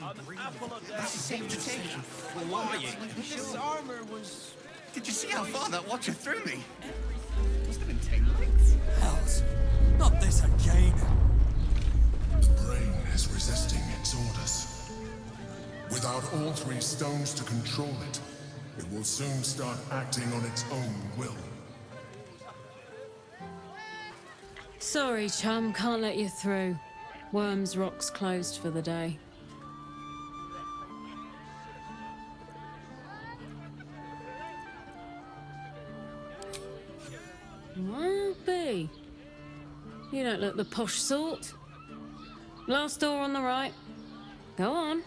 That's a reputation flying. This armor was... Did you see how far that watcher threw me? Must have been 10 lengths. Hells, not this again. The brain is resisting its orders. Without all three stones to control it, it will soon start acting on its own will. Sorry, chum, can't let you through. Worms Rock's closed for the day. Well, B. You don't look the posh sort. Last door on the right. Go on.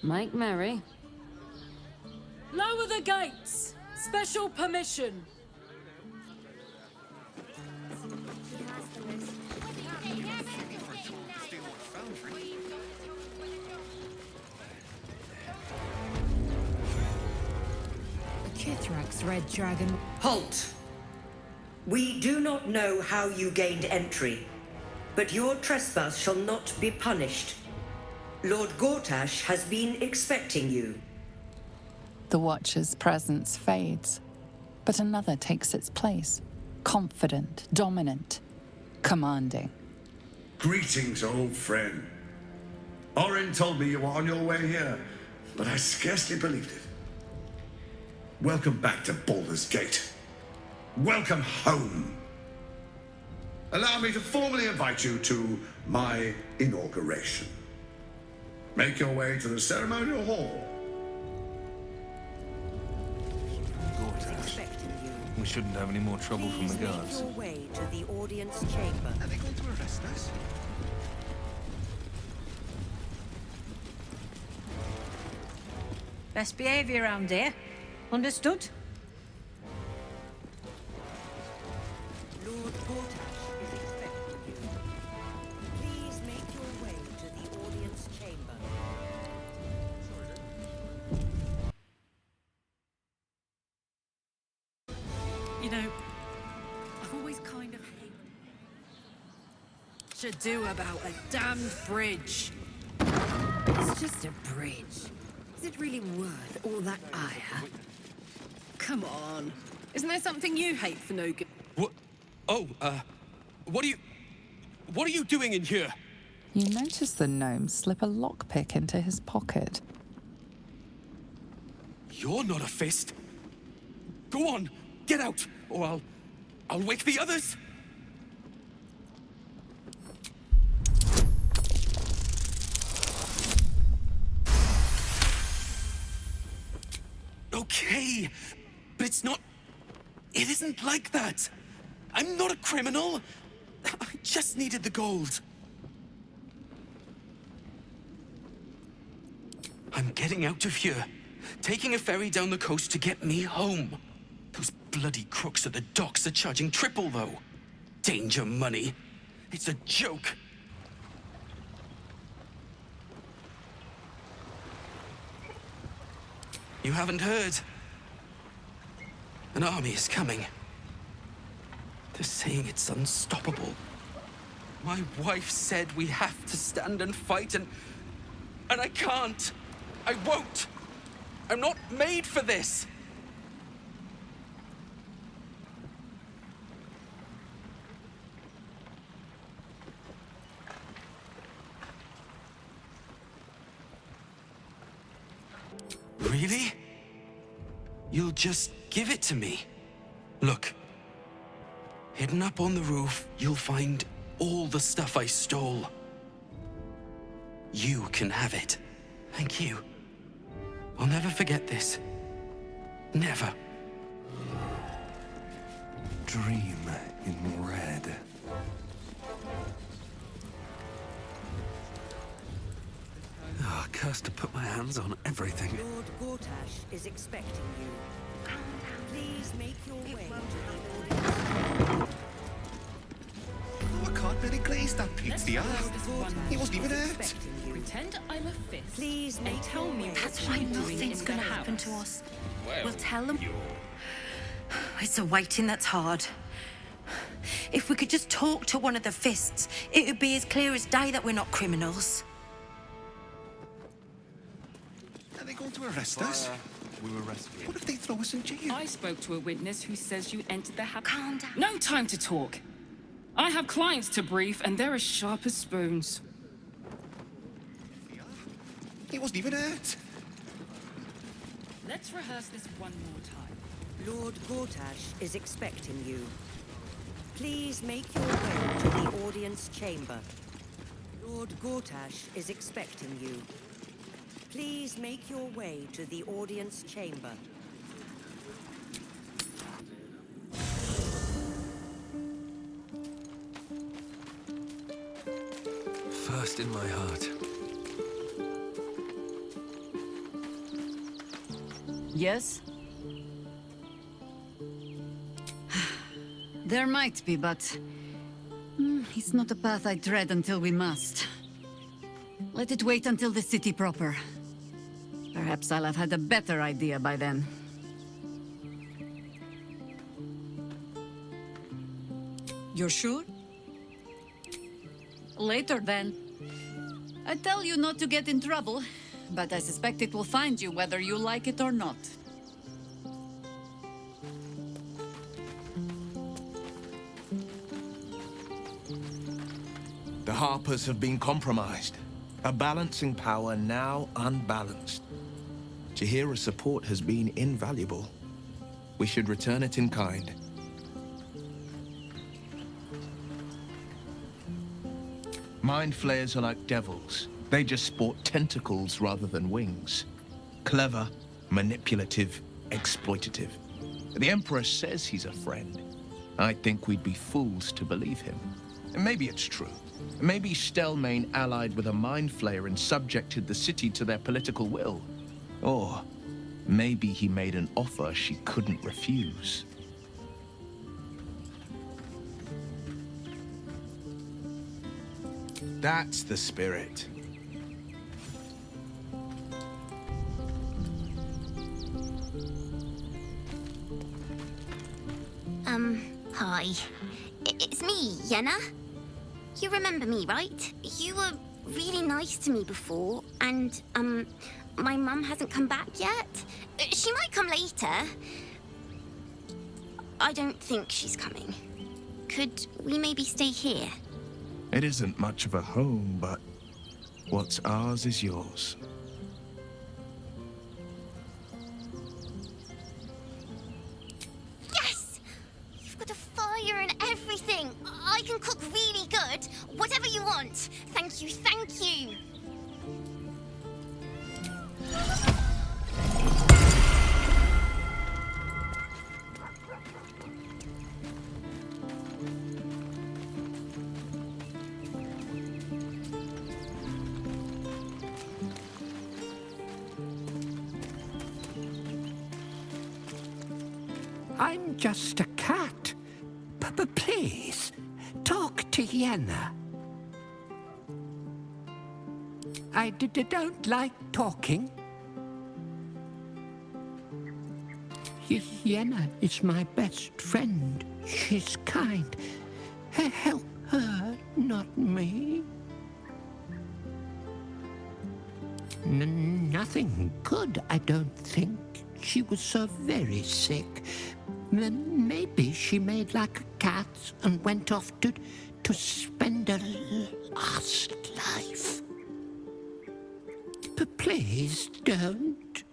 Make merry. Lower the gates! Special permission! Kithrak's red dragon. Halt! We do not know how you gained entry, but your trespass shall not be punished. Lord Gortash has been expecting you. The Watcher's presence fades, but another takes its place. Confident, dominant, commanding. Greetings, old friend. Orin told me you were on your way here, but I scarcely believed it. Welcome back to Baldur's Gate. Welcome home. Allow me to formally invite you to my inauguration. Make your way to the ceremonial hall. We shouldn't have any more trouble from the guards. Make your way to the audience chamber. Are they going to arrest us? Best behavior around here. Understood? Lord Gortash is expecting you. Please make your way to the audience chamber. You know, I've always kind of hated to do about a damned bridge. It's just a bridge. Is it really worth all that ire? Come on. Isn't there something you hate for no good? What? Oh, what are you doing in here? You notice the gnome slip a lockpick into his pocket. You're not a fist. Go on, get out, or I'll wake the others. Okay, but it isn't like that. I'm not a criminal. I just needed the gold. I'm getting out of here, taking a ferry down the coast to get me home. Those bloody crooks at the docks are charging triple, though. Danger money. It's a joke. You haven't heard? An army is coming. They're saying it's unstoppable. My wife said we have to stand and fight, and I can't. I won't. I'm not made for this. Really? You'll just give it to me? Look. Hidden up on the roof, you'll find all the stuff I stole. You can have it. Thank you. I'll never forget this. Never. Dream in red. Oh, cursed to put my hands on everything. Lord Gortash is expecting you. Please make your way to the audience. Oh, I can't really glaze that pizza. He wasn't even hurt. Pretend I'm a fist. Please make and tell me That's what why you're doing nothing's in going to the happen house. to us. We'll tell them. It's the waiting that's hard. If we could just talk to one of the fists, it would be as clear as day that we're not criminals. Are they going to arrest us? We were rescued. What if they throw us in jail? I spoke to a witness who says you entered the house. Calm down. No time to talk. I have clients to brief, and they're as sharp as spoons. He wasn't even hurt. Let's rehearse this one more time. Lord Gortash is expecting you. Please make your way to the audience chamber. Lord Gortash is expecting you. Please make your way to the audience chamber. First in my heart. Yes? There might be, but... it's not a path I tread until we must. Let it wait until the city proper. Perhaps I'll have had a better idea by then. You're sure? Later, then. I tell you not to get in trouble, but I suspect it will find you whether you like it or not. The Harpers have been compromised. A balancing power now unbalanced. Jahira's support has been invaluable. We should return it in kind. Mind flayers are like devils. They just sport tentacles rather than wings. Clever, manipulative, exploitative. The Emperor says he's a friend. I think we'd be fools to believe him. And maybe it's true. Maybe Stelmane allied with a mind flayer and subjected the city to their political will. Or maybe he made an offer she couldn't refuse. That's the spirit. Hi. It's me, Yenna. You remember me, right? You were really nice to me before, and, my mum hasn't come back yet. She might come later. I don't think she's coming. Could we maybe stay here? It isn't much of a home, but what's ours is yours. Yes! You've got a fire and everything. I can cook really good. Whatever you want. Thank you, thank you. I'm just a cat. But please, talk to Yenna. I don't like talking. Yenna is my best friend. She's kind. Help her, not me. Nothing good, I don't think. She was so very sick. Maybe she made like a cat and went off to spend her last life. But please don't.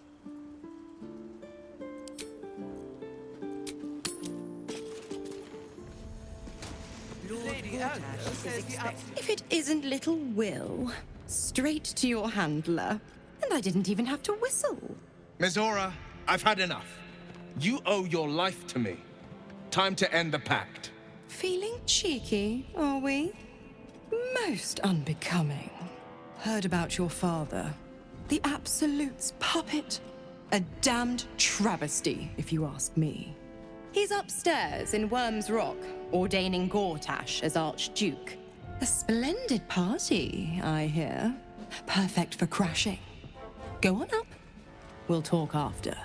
If it isn't little Will, straight to your handler. And I didn't even have to whistle. Mizora, I've had enough. You owe your life to me. Time to end the pact. Feeling cheeky, are we? Most unbecoming. Heard about your father. The Absolute's puppet. A damned travesty, if you ask me. He's upstairs in Worm's Rock, ordaining Gortash as Archduke. A splendid party, I hear. Perfect for crashing. Go on up. We'll talk after.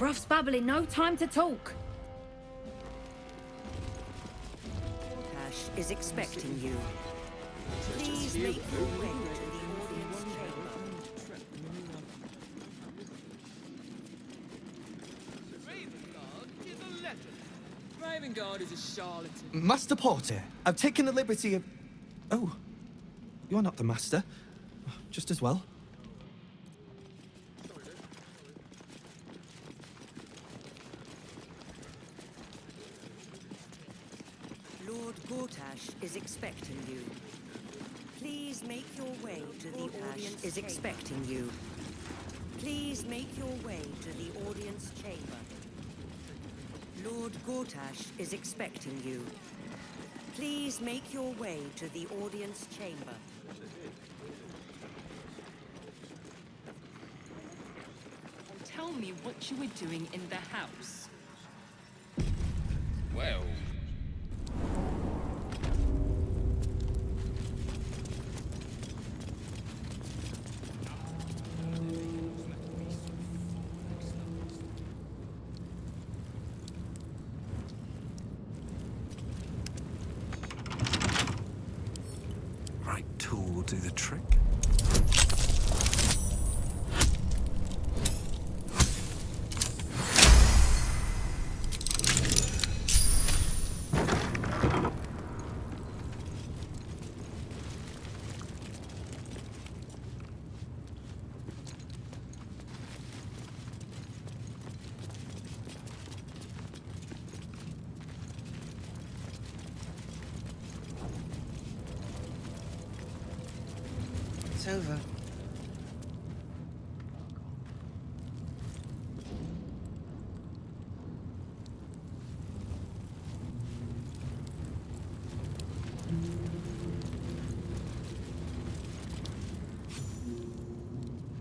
Bruff's babbling, no time to talk. Ash is expecting you. Please make your way to the audience chamber. Ravengard is a charlatan. Master Porter, I've taken the liberty of... Oh, you're not the master. Just as well. Lord Gortash is expecting you. Please make your way to the audience is expecting you. Please make your way to the audience chamber. Lord Gortash is expecting you. Please make your way to the audience chamber. Tell me what you were doing in the house. Well... Right tool will do the trick. It's over.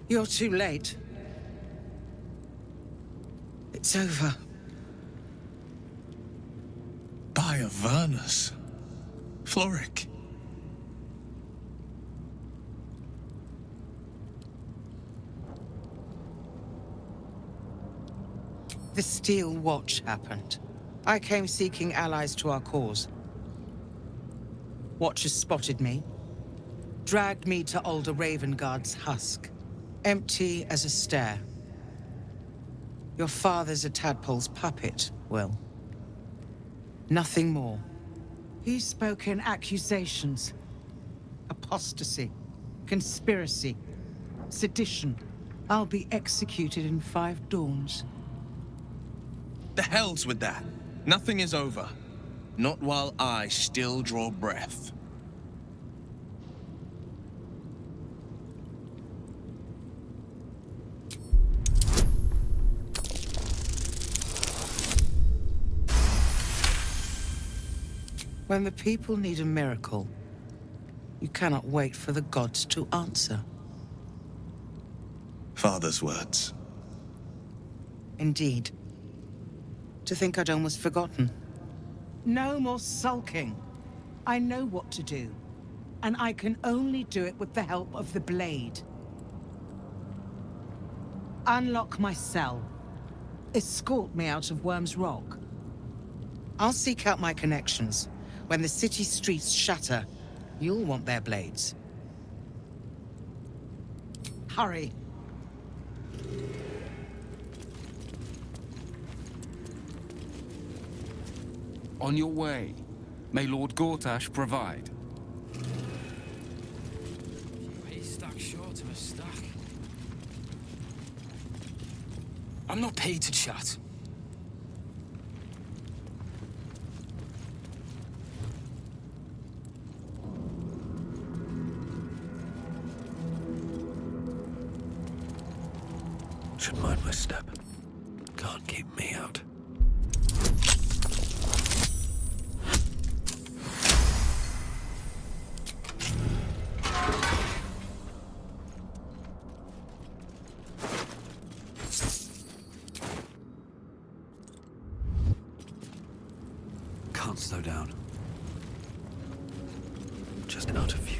You're too late. It's over. By Avernus. Floric. The Steel Watch happened. I came seeking allies to our cause. Watchers spotted me, dragged me to Older Ravengard's husk, empty as a stair. Your father's a tadpole's puppet, Will. Nothing more. He's spoken accusations. Apostasy, conspiracy, sedition. I'll be executed in 5 dawns. The hell's with that. Nothing is over. Not while I still draw breath. When the people need a miracle, you cannot wait for the gods to answer. Father's words. Indeed. To think I'd almost forgotten. No more sulking. I know what to do, and I can only do it with the help of the blade. Unlock my cell. Escort me out of Worm's Rock. I'll seek out my connections. When the city streets shatter, you'll want their blades. Hurry. On your way. May Lord Gortash provide. A stack short of a stack. I'm not paid to chat. Should mind my step. Can't keep me out. Can't slow down. Just out of view.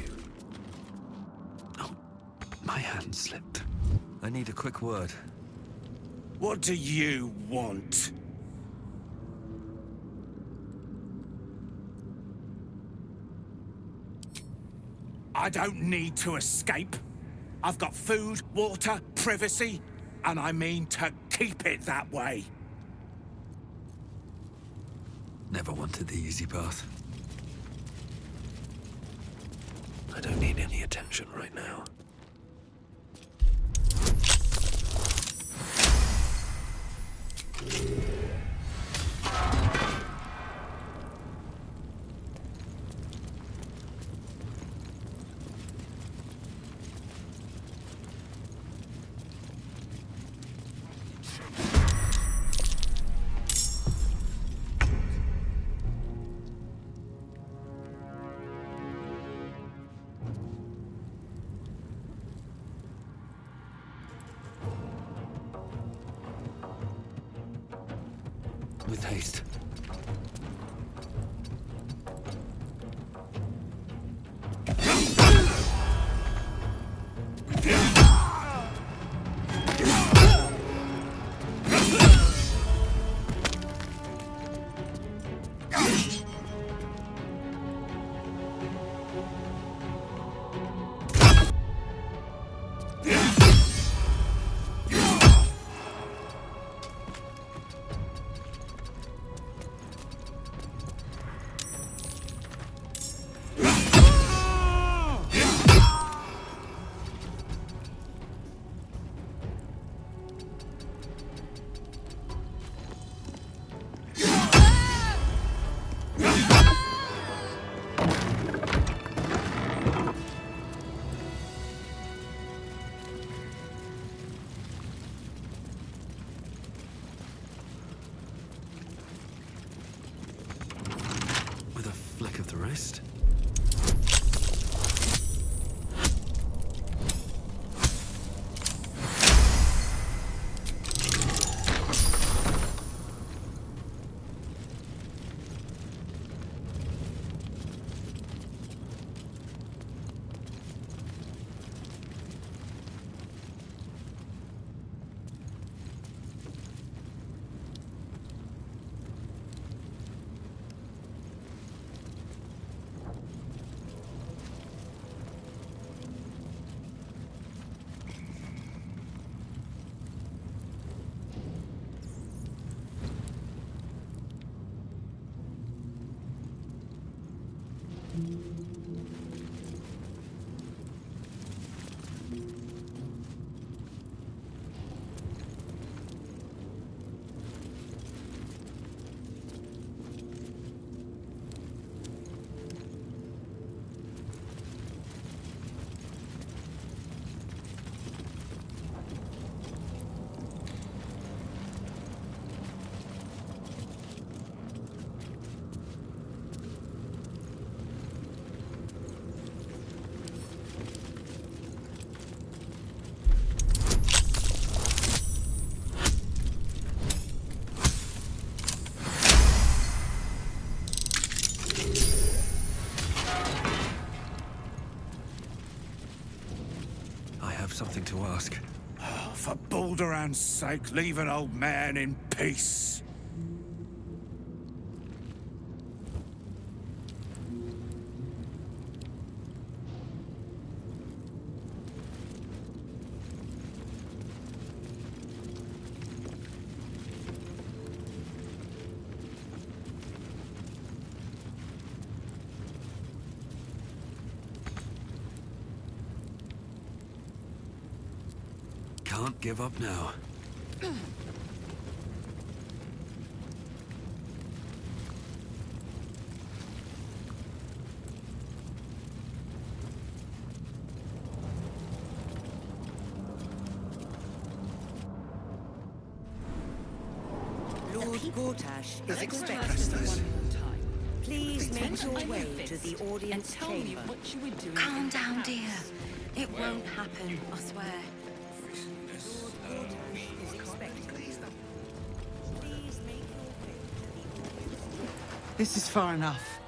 Oh, my hand slipped. I need a quick word. What do you want? I don't need to escape. I've got food, water, privacy, and I mean to keep it that way. Never wanted the easy path. I don't need any attention right now. With haste. Flick of the wrist. Something to ask. Oh, for Balduran's sake, leave an old man in peace. Can't give up now. Lord Gortash is expecting you. Please make your way to the audience chamber. Calm down, dear. It won't happen, I swear. This is far enough.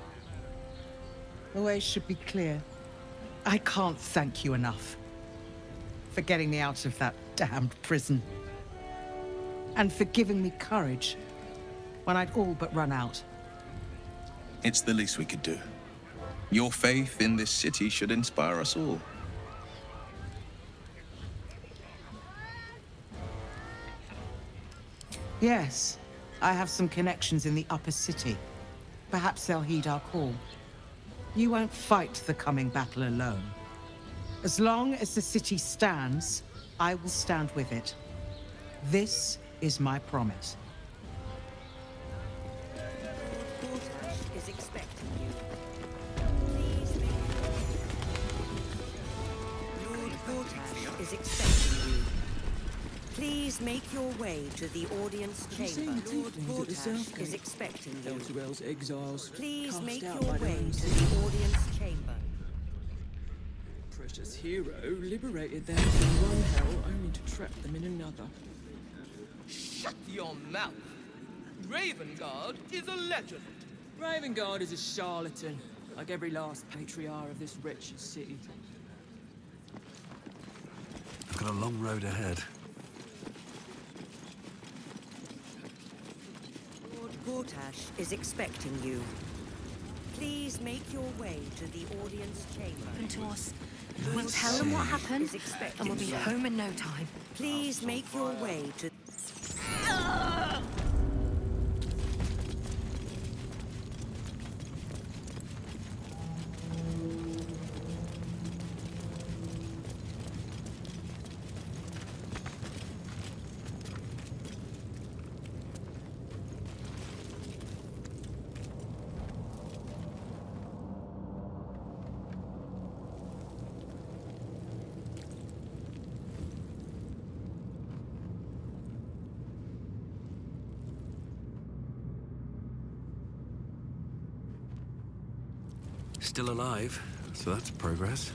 The way should be clear. I can't thank you enough for getting me out of that damned prison. and for giving me courage when I'd all but run out. It's the least we could do. Your faith in this city should inspire us all. Yes, I have some connections in the upper city. Perhaps they'll heed our call. You won't fight the coming battle alone. As long as the city stands, I will stand with it. This is my promise. Is expecting you. Lord Gortash is expecting you. Please make your way to the audience chamber. Lord Gortash is expecting you. Elturel's exiles. Please cast make out your by the way winds. to the audience chamber. Precious hero liberated them from one hell only to trap them in another. Shut your mouth. Ravengard is a legend. Ravengard is a charlatan, like every last patriarch of this wretched city. I've got a long road ahead. Lord Gortash is expecting you. Please make your way to the audience chamber. Open to us. We'll tell them what happened, and we'll be home in no time. Please make your way to... Still alive, so that's progress.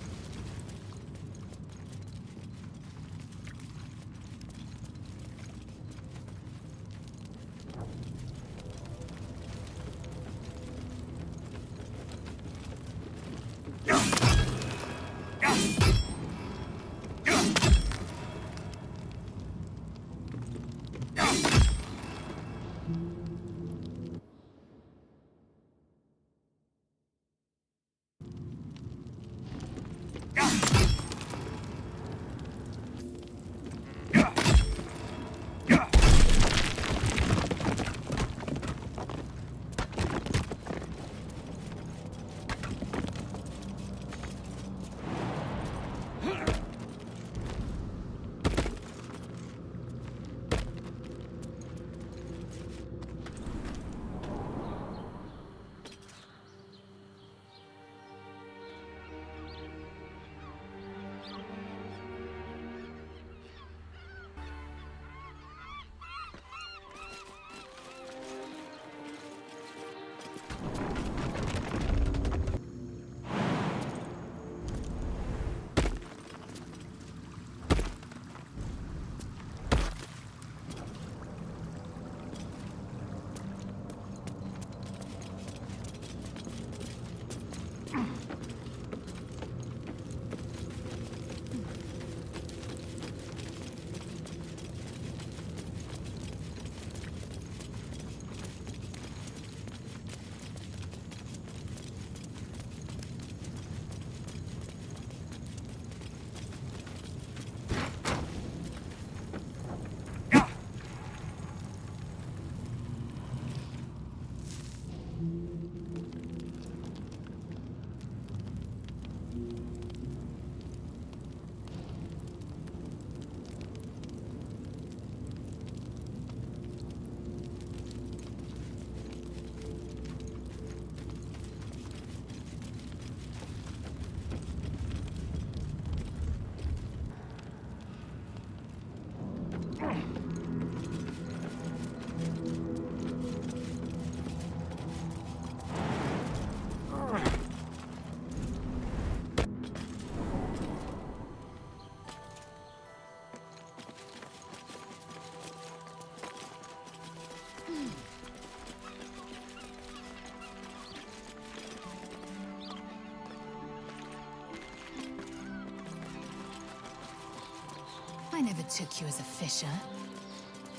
I never took you as a fisher.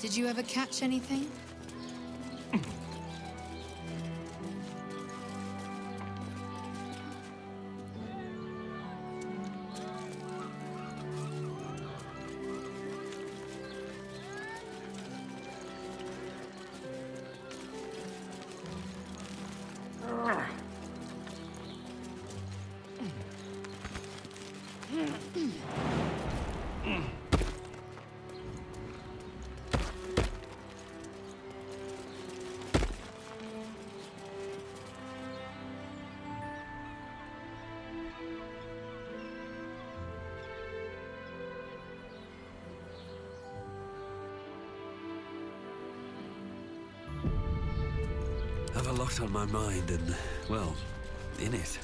Did you ever catch anything? I've a lot on my mind and, well, in it.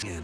Again.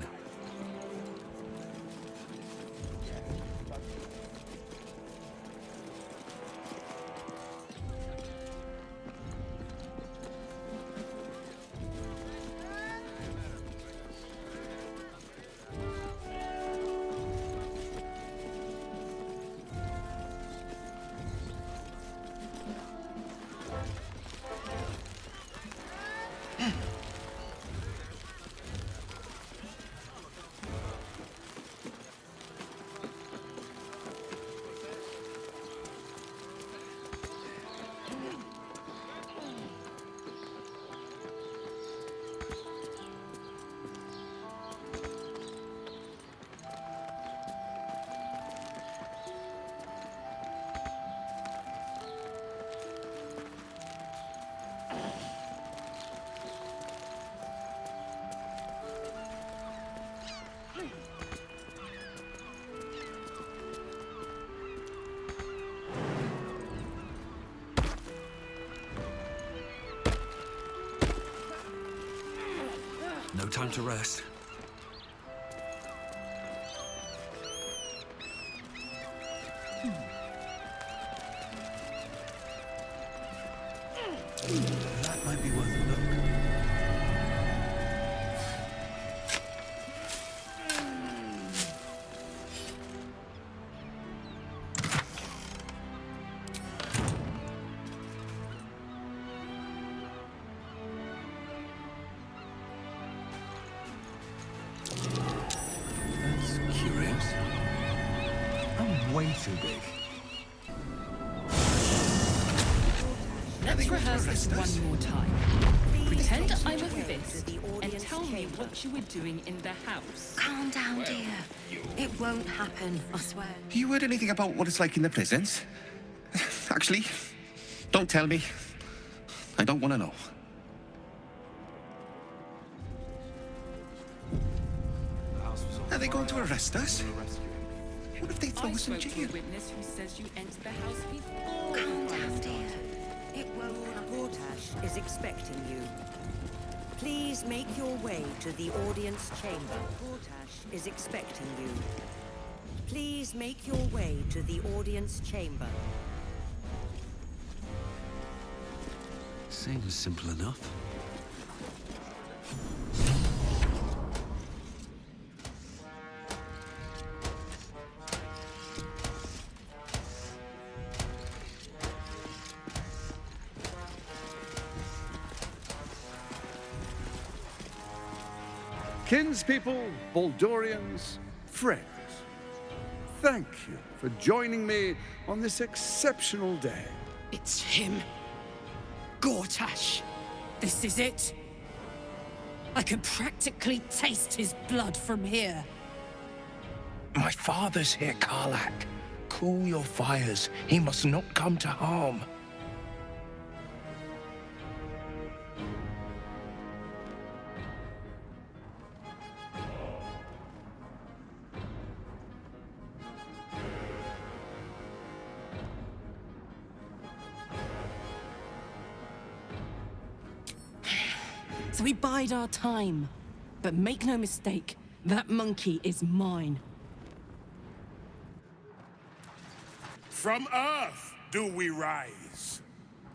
No time to rest. That might be worth a look. Way too big. Let's rehearse this one more time. Pretend I'm a fist and tell me what you were doing in the house. Calm down, dear. It won't happen, I swear. You heard anything about what it's like in the prisons? Actually, don't tell me. I don't want to know. Are they going to arrest us? What if they throw us in jail? Witness who says you entered the house before. Calm down, dear. It won't. Gortash is expecting you. Please make your way to the audience chamber. Gortash is expecting you. Please make your way to the audience chamber. Seems simple enough. Kinspeople, Baldurians, friends, thank you for joining me on this exceptional day. It's him. Gortash. This is it. I can practically taste his blood from here. My father's here, Karlach. Cool your fires. He must not come to harm. So we bide our time. But make no mistake, that monkey is mine. From earth do we rise.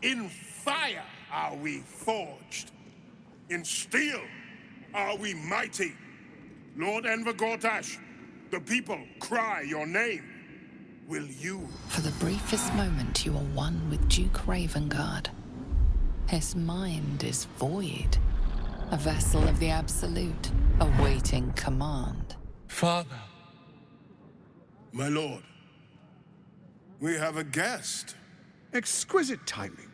In fire are we forged. In steel are we mighty. Lord Enver Gortash, the people cry your name. Will you? For the briefest moment, you are one with Duke Ravengard. His mind is void. A vessel of the Absolute, awaiting command. Father. My lord, we have a guest. Exquisite timing.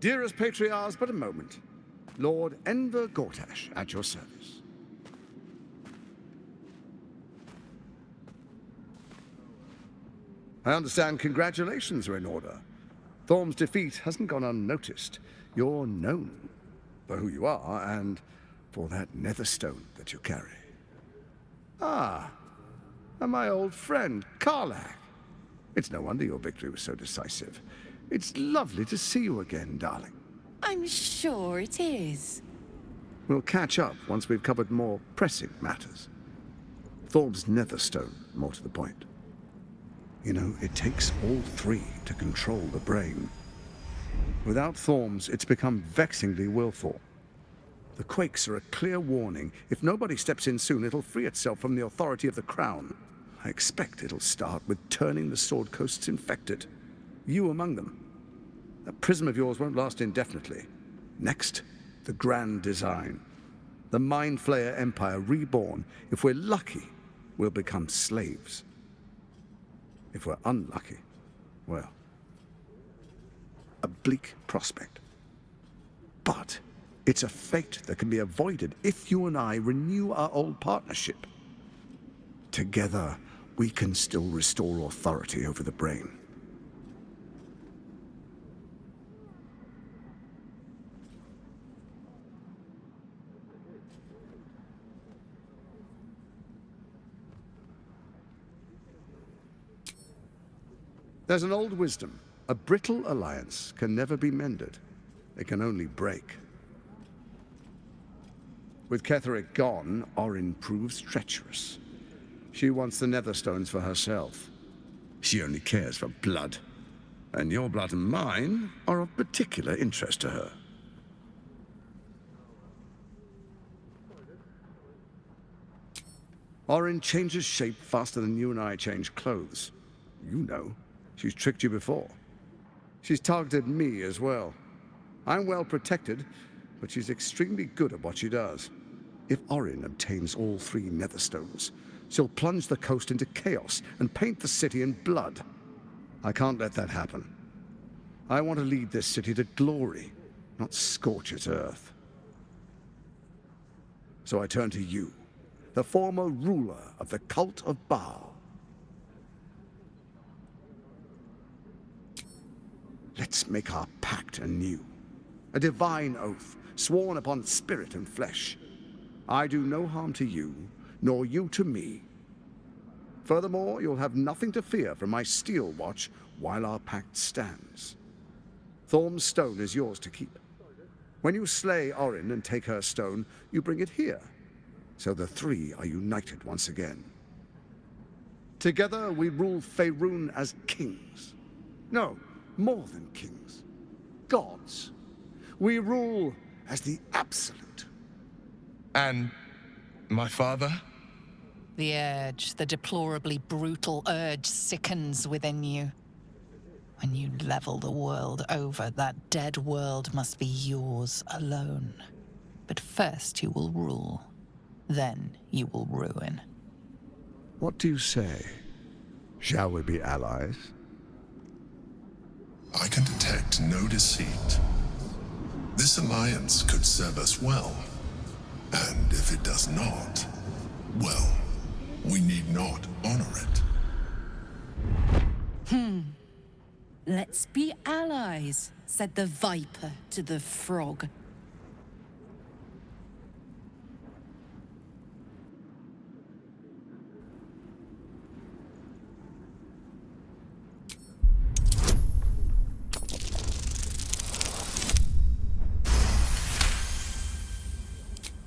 Dearest Patriarchs, but a moment. Lord Enver Gortash at your service. I understand congratulations are in order. Thorm's defeat hasn't gone unnoticed. You're known for who you are and for that netherstone that you carry. Ah, and my old friend, Karlach. It's no wonder your victory was so decisive. It's lovely to see you again, darling. I'm sure it is. We'll catch up once we've covered more pressing matters. Thorm's netherstone, more to the point. You know, it takes all three to control the brain. Without Thorm's, it's become vexingly willful. The quakes are a clear warning. If nobody steps in soon, it'll free itself from the authority of the Crown. I expect it'll start with turning the Sword Coasts infected. You among them. That prism of yours won't last indefinitely. Next, the grand design. The Mind Flayer Empire reborn. If we're lucky, we'll become slaves. If we're unlucky, well, a bleak prospect. But it's a fate that can be avoided if you and I renew our old partnership. Together, we can still restore authority over the brain. There's an old wisdom. A brittle alliance can never be mended. It can only break. With Ketheric gone, Orin proves treacherous. She wants the Netherstones for herself. She only cares for blood. And your blood and mine are of particular interest to her. Orin changes shape faster than you and I change clothes. You know. She's tricked you before. She's targeted me as well. I'm well protected, but she's extremely good at what she does. If Orin obtains all three Netherstones, she'll plunge the coast into chaos and paint the city in blood. I can't let that happen. I want to lead this city to glory, not scorch its earth. So I turn to you, the former ruler of the cult of Bhaal. Let's make our pact anew. A divine oath, sworn upon spirit and flesh. I do no harm to you, nor you to me. Furthermore, you'll have nothing to fear from my steel watch while our pact stands. Thorm's stone is yours to keep. When you slay Orin and take her stone, you bring it here, so the three are united once again. Together we rule Faerun as kings. No, more than kings. Gods. We rule as the Absolute. And my father? The urge, the deplorably brutal urge sickens within you. When you level the world over, that dead world must be yours alone. But first you will rule. Then you will ruin. What do you say? Shall we be allies? I can detect no deceit. This alliance could serve us well. And if it does not, well, we need not honor it. Let's be allies, said the viper to the frog.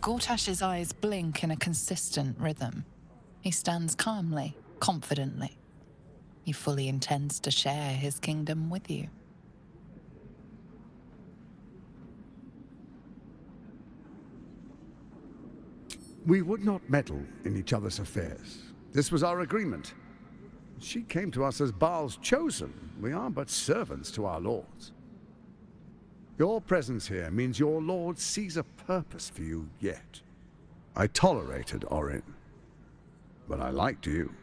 Gortash's eyes blink in a consistent rhythm. He stands calmly, confidently. He fully intends to share his kingdom with you. We would not meddle in each other's affairs. This was our agreement. She came to us as Bhaal's chosen. We are but servants to our lords. Your presence here means your lord sees a purpose for you yet. I tolerated Orin, but I liked you.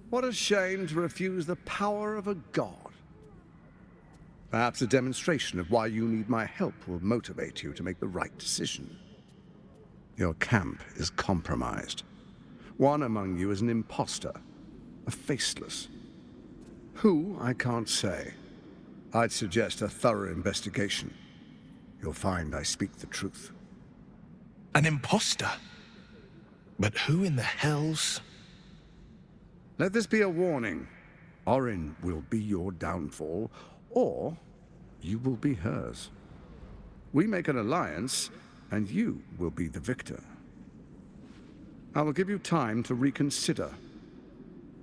What a shame to refuse the power of a god. Perhaps a demonstration of why you need my help will motivate you to make the right decision. Your camp is compromised. One among you is an imposter, a faceless. Who, I can't say. I'd suggest a thorough investigation. You'll find I speak the truth. An imposter? But who in the hells? Let this be a warning. Orin will be your downfall, or you will be hers. We make an alliance, and you will be the victor. I will give you time to reconsider.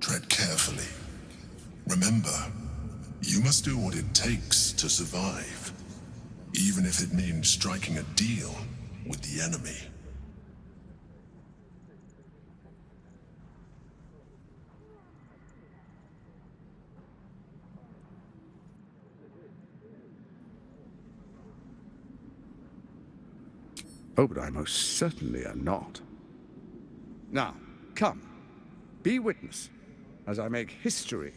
Tread carefully. Remember, you must do what it takes to survive, even if it means striking a deal with the enemy. Oh, but I most certainly am not. Now, come, be witness, as I make history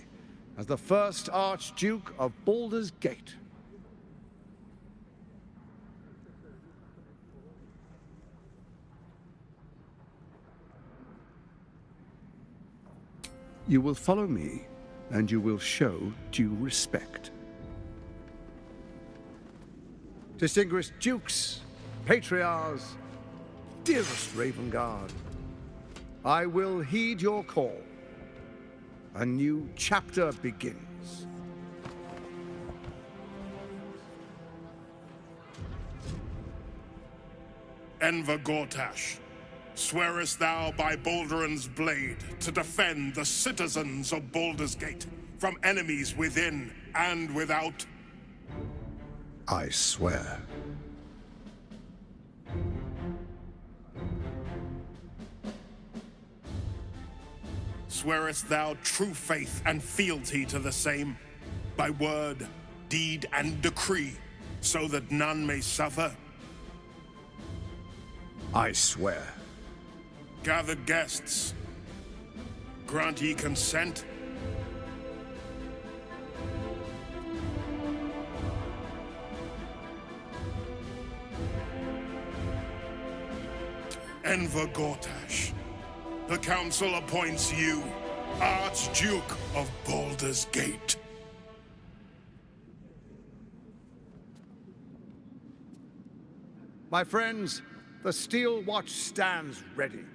as the first Archduke of Baldur's Gate. You will follow me, and you will show due respect. Distinguished dukes, patriarchs, dearest Ravengard, I will heed your call. A new chapter begins. Enver Gortash, swearest thou by Balduran's blade to defend the citizens of Baldur's Gate from enemies within and without? I swear. Swearest thou true faith and fealty to the same, by word, deed, and decree, so that none may suffer? I swear. Gathered guests, grant ye consent? Enver Gortash, the Council appoints you Archduke of Baldur's Gate. My friends, the Steel Watch stands ready.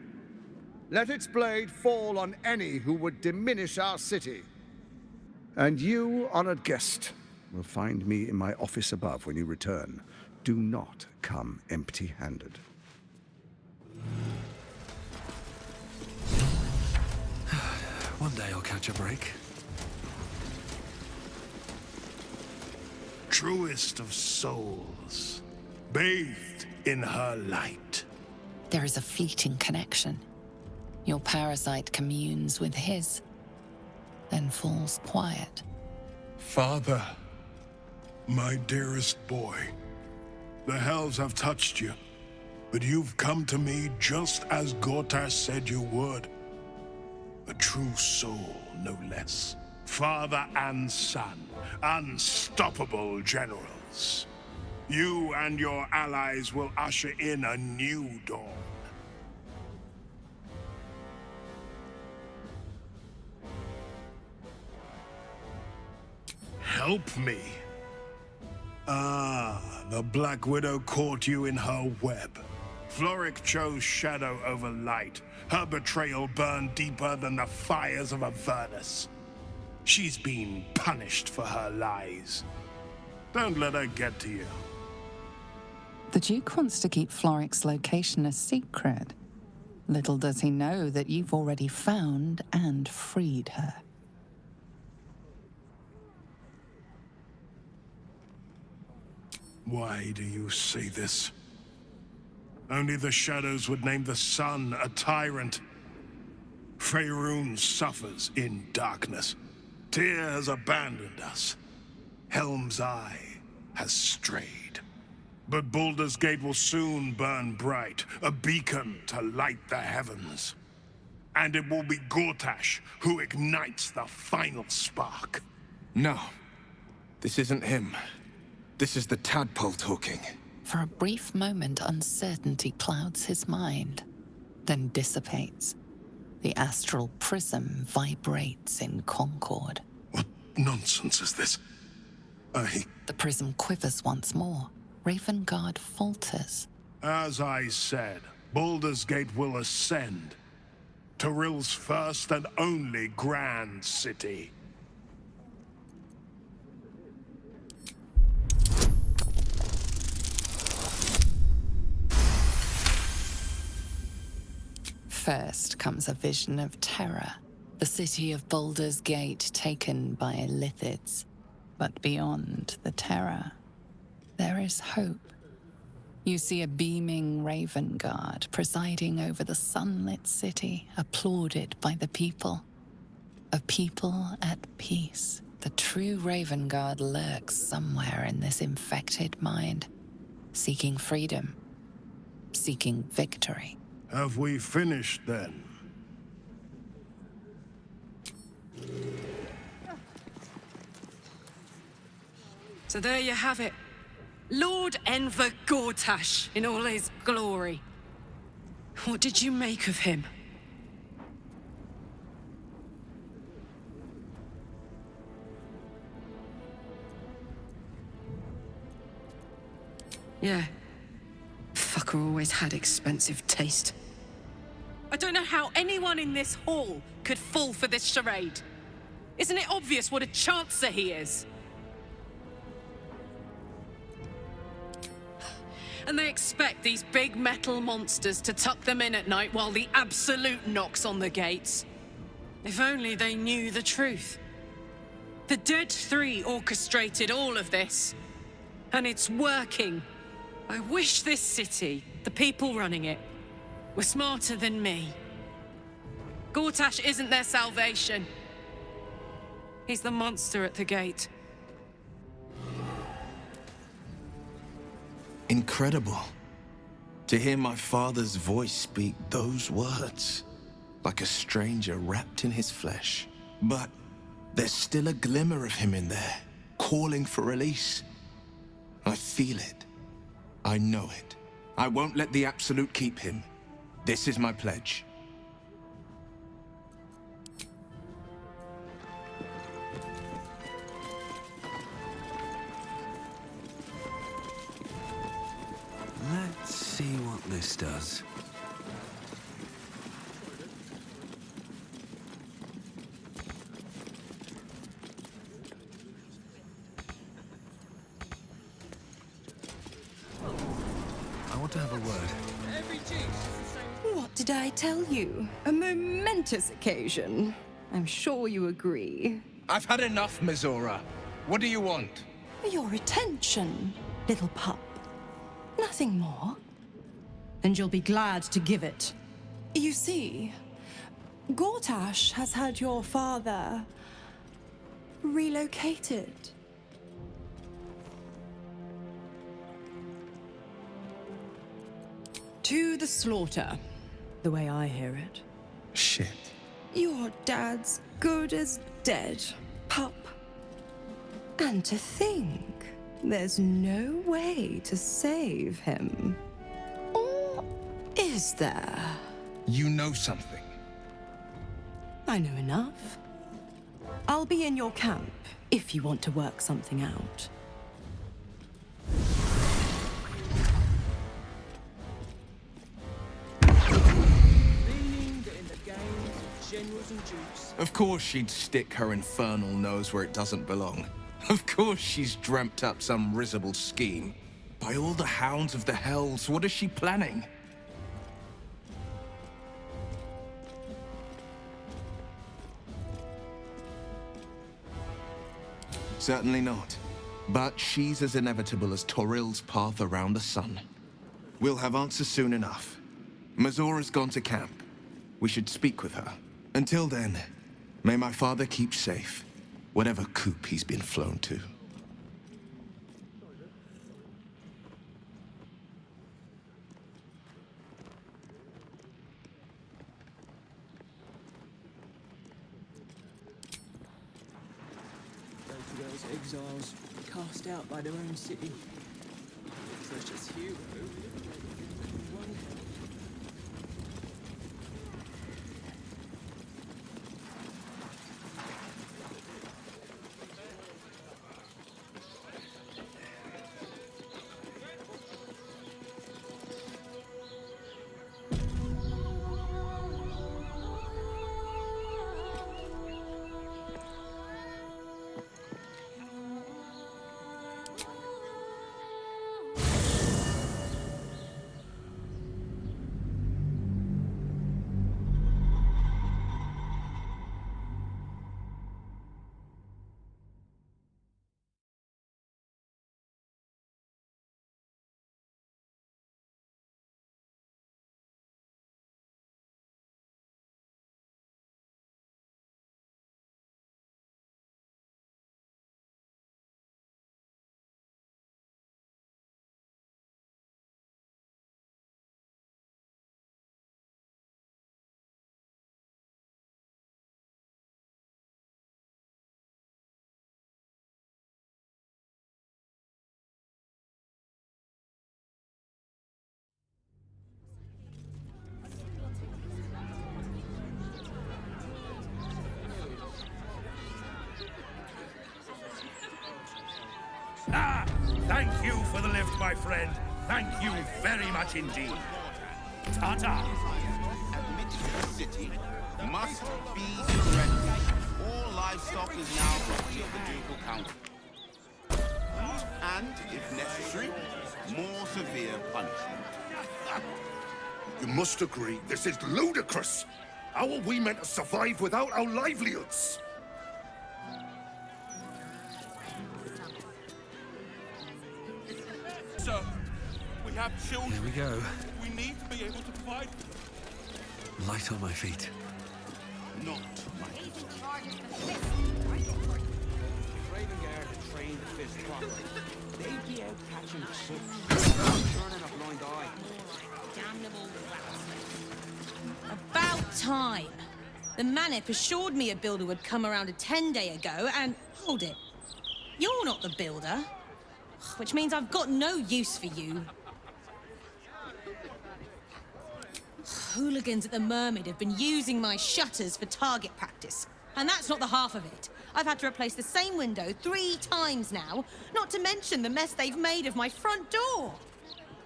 Let its blade fall on any who would diminish our city. And you, honored guest, will find me in my office above when you return. Do not come empty-handed. One day I'll catch a break. Truest of souls, bathed in her light. There is a fleeting connection. Your parasite communes with his, then falls quiet. Father, my dearest boy, The hells have touched you, but you've come to me just as Gortash said you would. A true soul, no less. Father and son, unstoppable generals. You and your allies will usher in a new dawn. Help me. Ah, the Black Widow caught you in her web. Floric chose shadow over light. Her betrayal burned deeper than the fires of Avernus. She's been punished for her lies. Don't let her get to you. The Duke wants to keep Floric's location a secret. Little does he know that you've already found and freed her. Why do you say this? Only the shadows would name the sun a tyrant. Faerun suffers in darkness. Tyr has abandoned us. Helm's Eye has strayed. But Baldur's Gate will soon burn bright, a beacon to light the heavens. And it will be Gortash who ignites the final spark. No. This isn't him. This is the tadpole talking. For a brief moment, uncertainty clouds his mind, then dissipates. The astral prism vibrates in concord. What nonsense is this? The prism quivers once more. Ravengard falters. As I said, Baldur's Gate will ascend. Torill's first and only grand city. First comes a vision of terror. The city of Baldur's Gate taken by Lithids. But beyond the terror, there is hope. You see a beaming Ravengard presiding over the sunlit city, applauded by the people. A people at peace. The true Ravengard lurks somewhere in this infected mind, seeking freedom, seeking victory. Have we finished then? So there you have it. Lord Enver Gortash in all his glory. What did you make of him? Yeah. Fucker always had expensive taste. I don't know how anyone in this hall could fall for this charade. Isn't it obvious what a chancer he is? And they expect these big metal monsters to tuck them in at night while the Absolute knocks on the gates. If only they knew the truth. The Dead Three orchestrated all of this. And it's working. I wish this city, the people running it, were smarter than me. Gortash isn't their salvation. He's the monster at the gate. Incredible. To hear my father's voice speak those words, like a stranger wrapped in his flesh. But there's still a glimmer of him in there, calling for release. I feel it. I know it. I won't let the Absolute keep him. This is my pledge. Let's see what this does. I want to have a word. What did I tell you? A momentous occasion. I'm sure you agree. I've had enough, Mizora. What do you want? Your attention, little pup. Nothing more. And you'll be glad to give it. You see, Gortash has had your father relocated. To the slaughter, the way I hear it. Shit. Your dad's good as dead, pup. And to think, there's no way to save him. Or is there? You know something. I know enough. I'll be in your camp if you want to work something out. Of course she'd stick her infernal nose where it doesn't belong. Of course she's dreamt up some risible scheme. By all the hounds of the hells, what is she planning? Certainly not. But she's as inevitable as Torril's path around the sun. We'll have answers soon enough. Mazora's gone to camp. We should speak with her. Until then, may my father keep safe, whatever coop he's been flown to. Those exiles cast out by their own city. Precious hero. Ah! Thank you for the lift, my friend. Thank you very much indeed. Ta-ta! Admitted to the city must be surrendered. All livestock is now property of the ducal council. And, if necessary, more severe punishment. You must agree, this is ludicrous. How are we meant to survive without our livelihoods? Sir, we have children. Here we go. We need to be able to provide. Light on my feet. Not my Ravenguard had trained the fist properly. They'd be out catching ships, turning a blind eye. Damnable rats. About time. The Manip assured me a builder would come around a 10-day ago, and hold it. You're not the builder. Which means I've got no use for you. Hooligans at the Mermaid have been using my shutters for target practice. And that's not the half of it. I've had to replace the same window 3 times now, not to mention the mess they've made of my front door.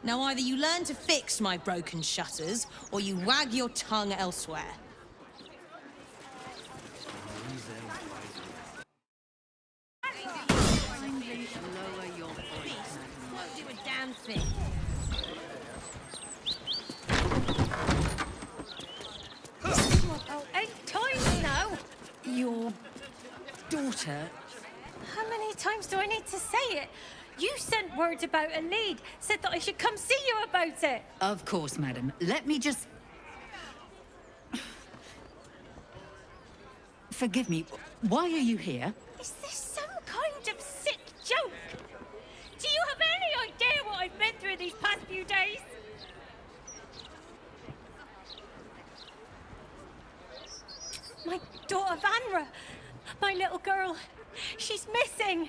Now either you learn to fix my broken shutters, or you wag your tongue elsewhere. Won't do a damn thing. Oh, 8 times now! Your daughter? How many times do I need to say it? You sent word about a lead, said that I should come see you about it. Of course, madam. Let me just... Forgive me, why are you here? Is this some kind of sick joke? Do you have any idea what I've been through these past few days? daughter Vanra. My little girl. She's missing.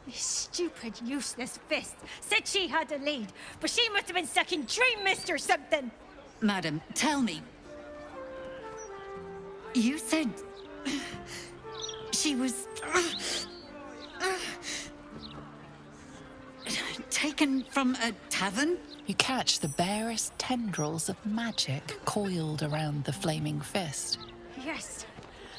This stupid, useless fist said she had a lead, but she must have been sucking dream mist or something. Madam, tell me. You said... she was... taken from a tavern? You catch the barest tendrils of magic coiled around the flaming fist. Yes,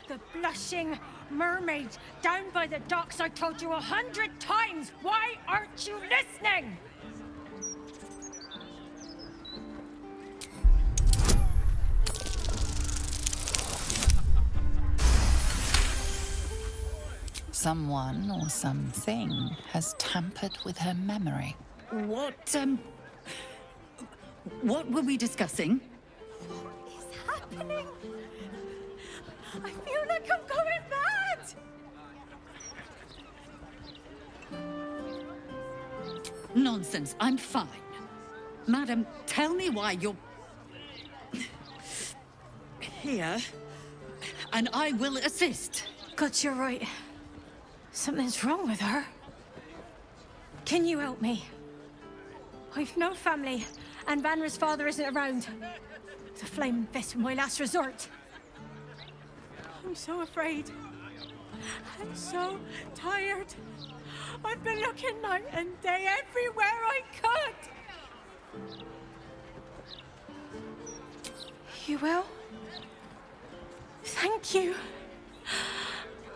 the blushing mermaid down by the docks. I told you 100 times. Why aren't you listening? Someone or something has tampered with her memory. What were we discussing? What is happening? I feel like I'm going mad! Nonsense, I'm fine. Madam, tell me why you're... here, and I will assist. God, you're right. Something's wrong with her. Can you help me? I've no family, and Vanra's father isn't around. The Flaming Fist was my last resort. I'm so afraid. I'm so tired. I've been looking night and day everywhere I could. You will? Thank you.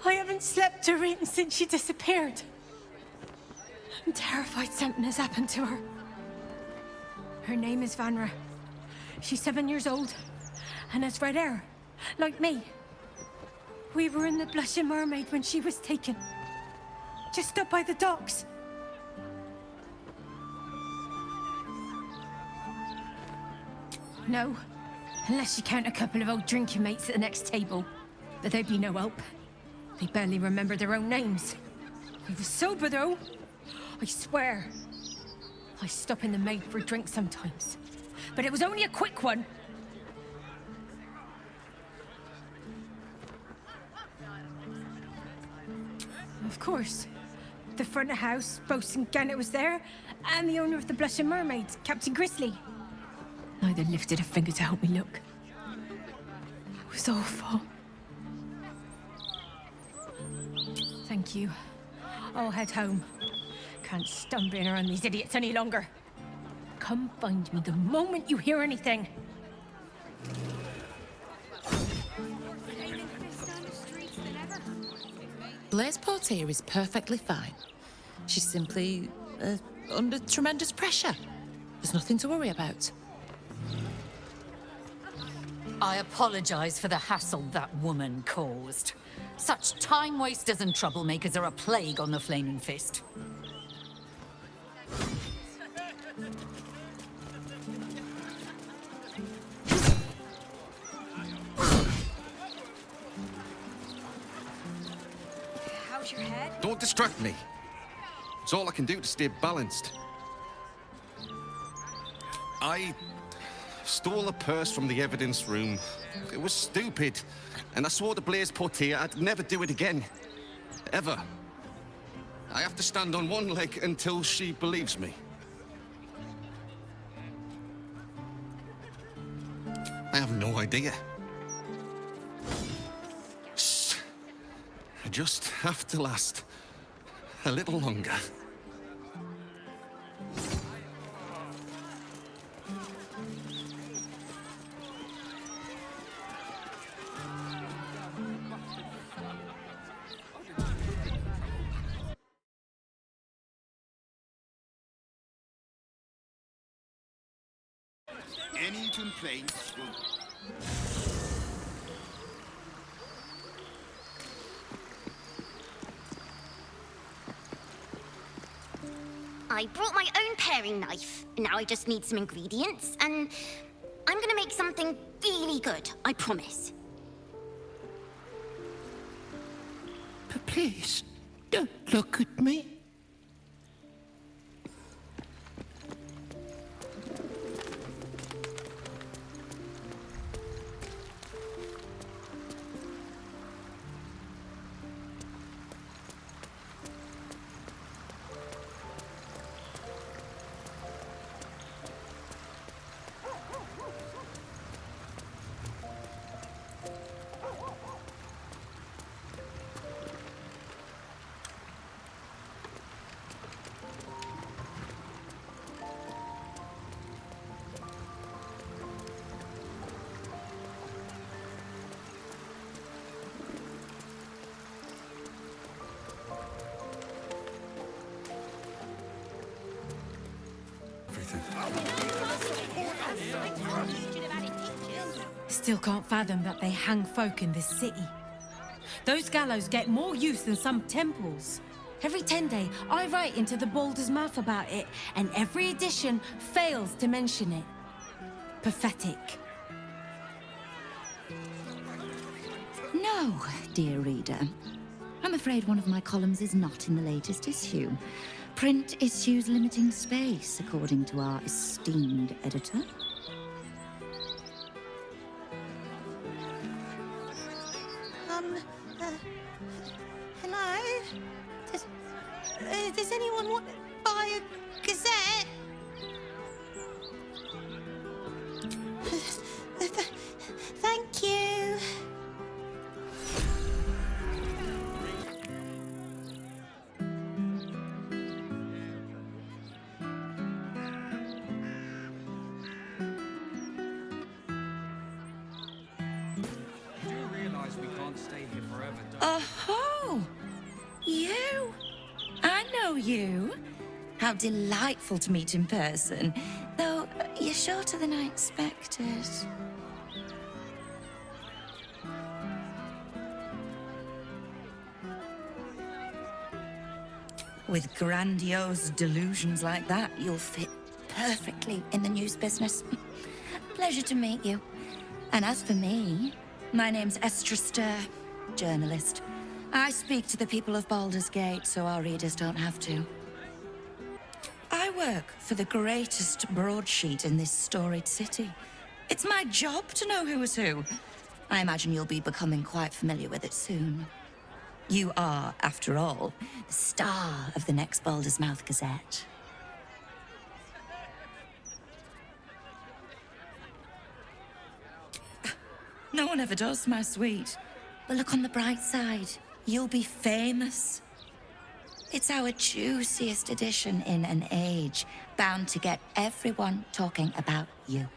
I haven't slept or eaten since she disappeared. I'm terrified something has happened to her. Her name is Vanra. She's 7 years old and has red hair, like me. We were in the Blushing Mermaid when she was taken. Just up by the docks. No, unless you count a couple of old drinking mates at the next table. But they'd be no help. They barely remember their own names. I was sober, though. I swear. I stop in the maid for a drink sometimes. But it was only a quick one. Of course. The front of house, Bosun Gannet was there, and the owner of the Blushing Mermaids, Captain Grizzly. Neither lifted a finger to help me look. It was awful. Thank you. I'll head home. Can't stand being around these idiots any longer. Come find me the moment you hear anything. Blaise Portier is perfectly fine. She's simply under tremendous pressure. There's nothing to worry about. I apologize for the hassle that woman caused. Such time wasters and troublemakers are a plague on the Flaming Fist. How's your head? Don't distract me. It's all I can do to stay balanced. I stole a purse from the evidence room. It was stupid. And I swore to Blaise Portier I'd never do it again. Ever. I have to stand on one leg until she believes me. I have no idea. I just have to last a little longer. Any complaints will... I brought my own paring knife. Now I just need some ingredients, and I'm gonna make something really good, I promise. But please, don't look at me. everything. Still can't fathom that they hang folk in this city. Those gallows get more use than some temples. Every 10 day, I write into the Baldur's Mouth about it, and every edition fails to mention it. Pathetic. No, dear reader. I'm afraid one of my columns is not in the latest issue. Print issues limiting space, according to our esteemed editor. Hello? Does anyone want to buy a gazette? Thank you. Oh, you? I know you. How delightful to meet in person. Though, you're shorter than I expected. With grandiose delusions like that, you'll fit perfectly in the news business. Pleasure to meet you. And as for me, my name's Estrester, journalist. I speak to the people of Baldur's Gate so our readers don't have to. I work for the greatest broadsheet in this storied city. It's my job to know who is who. I imagine you'll be becoming quite familiar with it soon. You are, after all, the star of the next Baldur's Mouth Gazette. No one ever does, my sweet. But look on the bright side. You'll be famous. It's our juiciest edition in an age bound to get everyone talking about you.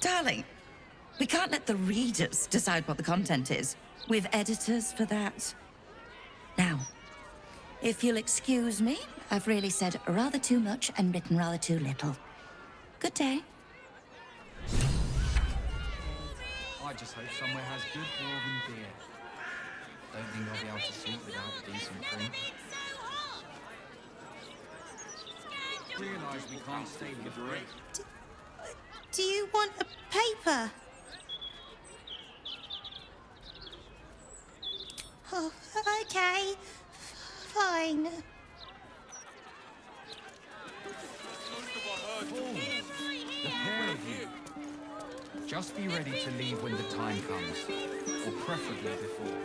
Darling, we can't let the readers decide what the content is. We've editors for that. Now, if you'll excuse me, I've really said rather too much and written rather too little. Good day. I just hope somewhere has good dwarven beer. Don't think I'll be able to sleep without a decent drink. Realise we can't stay here forever. Do you want a paper? Oh, okay. Fine. The pair of you. Just be ready to leave when the time comes, or preferably before.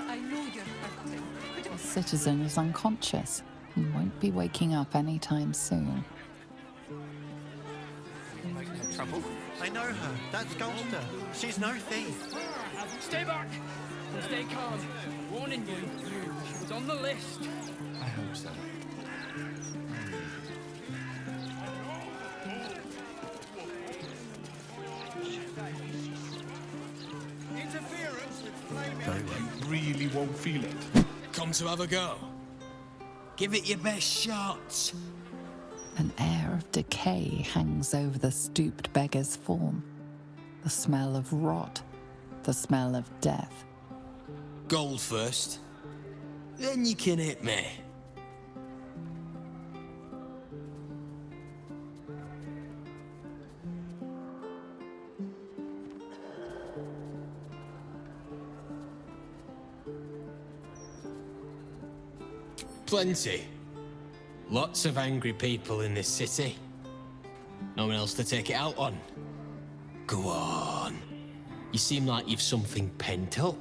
I know you're hurting. The citizen is unconscious and won't be waking up anytime soon. Trouble? I know her. That's Gusta. She's no thief. Stay back! Stay calm. Warning you, she was on the list. I hope so. You really won't feel it. Come to have a go. Give it your best shot. An air of decay hangs over the stooped beggar's form. The smell of rot, the smell of death. Gold first. Then you can hit me. Plenty. Lots of angry people in this city. No one else to take it out on. Go on. You seem like you've something pent up.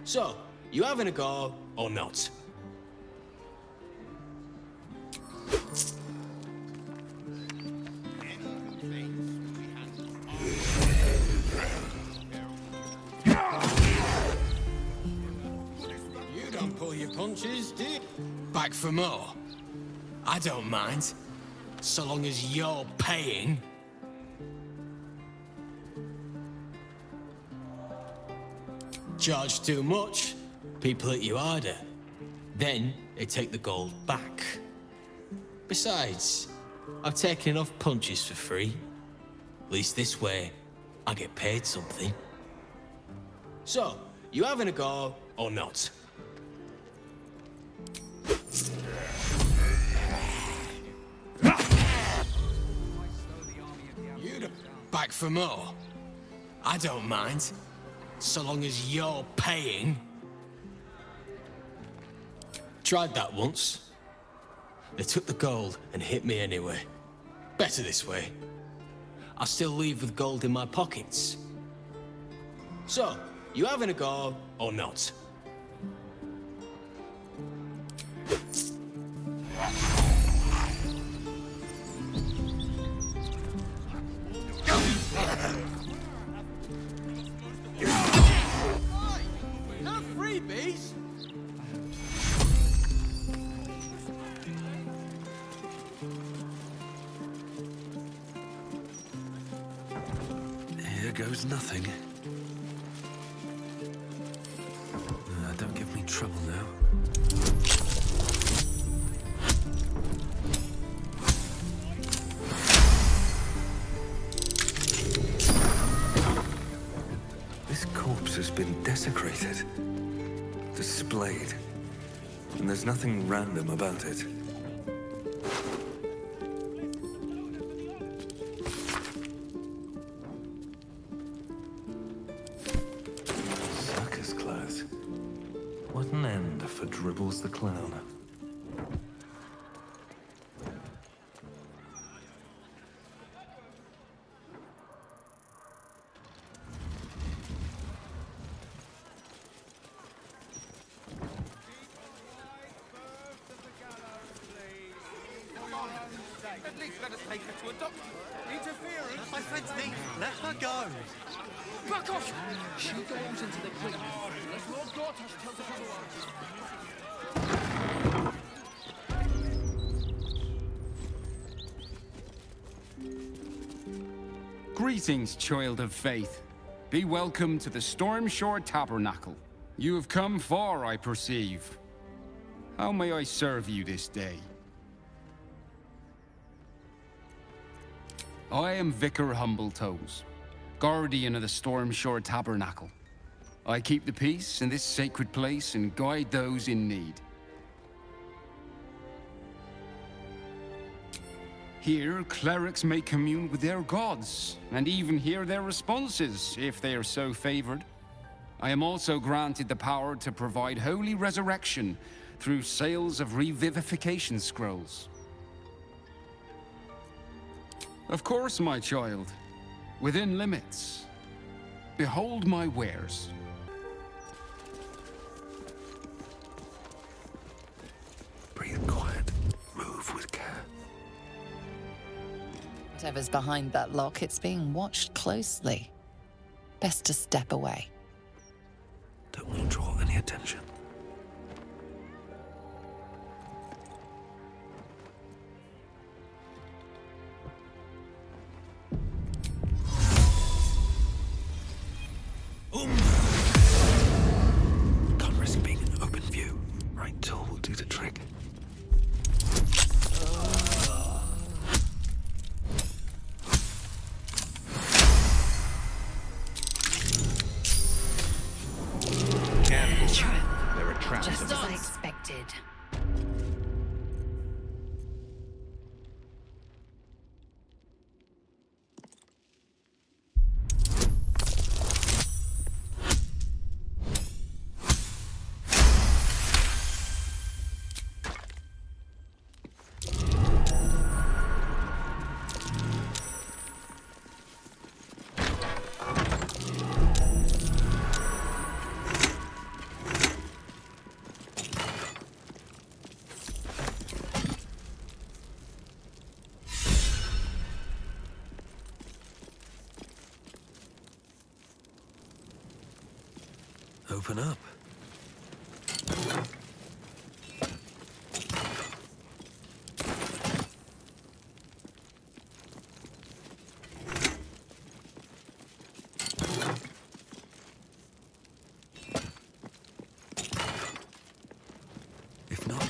So, you having a go or not? You don't pull your punches, do you? Back for more? I don't mind. So long as you're paying. Charge too much, People hit you harder. Then they take the gold back. Besides, I've taken enough punches for free. At least this way, I get paid something. So, you having a go or not? You back for more? I don't mind, so long as you're paying. Tried that once. They took the gold and hit me anyway. Better this way. I still leave with gold in my pockets. So, you having a go or not? No freebies! Here goes nothing. Don't give me trouble now. This corpse has been desecrated, displayed, and there's nothing random about it. Circus clothes. What an end for Dribbles the Clown. At least let us take her to a doctor. Interference? My friend's thief. Let her go. Back off! She goes into the clinic unless Lord Gortash tells us otherwise. Greetings, child of faith. Be welcome to the Stormshore Tabernacle. You have come far, I perceive. How may I serve you this day? I am Vicar Humbletoes, guardian of the Stormshore Tabernacle. I keep the peace in this sacred place and guide those in need. Here, clerics may commune with their gods, and even hear their responses, if they are so favored. I am also granted the power to provide holy resurrection through sales of revivification scrolls. Of course, my child. Within limits. Behold my wares. Breathe quiet. Move with care. Whatever's behind that lock, it's being watched closely. Best to step away. Don't want to draw any attention. Can't risk being in open view. Right tool will do the trick. Careful. There are traps. Just as I expected. Open up.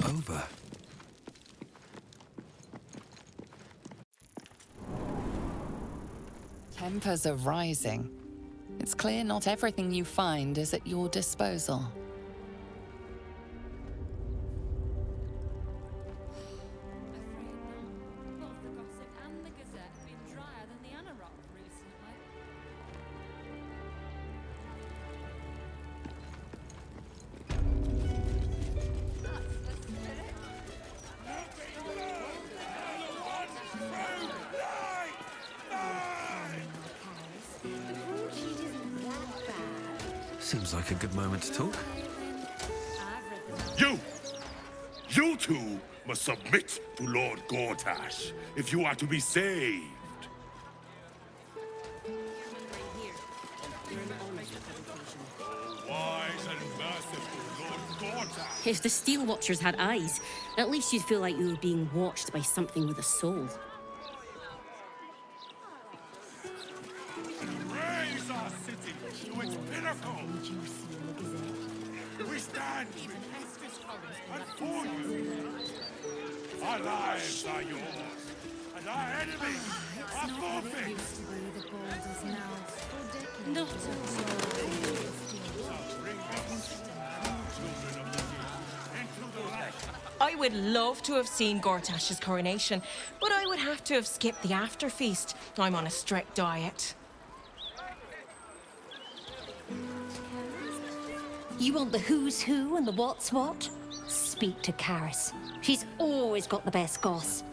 over. Tempers are rising. It's clear not everything you find is at your disposal. Seems like a good moment to talk. You two must submit to Lord Gortash if you are to be saved. Wise and merciful Lord Gortash. If the Steel Watchers had eyes, at least you'd feel like you were being watched by something with a soul. Raise our city to its pinnacle. We stand and for you. Our lives are yours, and our enemies are forfeit. Not I would love to have seen Gortash's coronation, but I would have to have skipped the after feast. I'm on a strict diet. You want the who's who and the what's what? Speak to Karis. She's always got the best goss.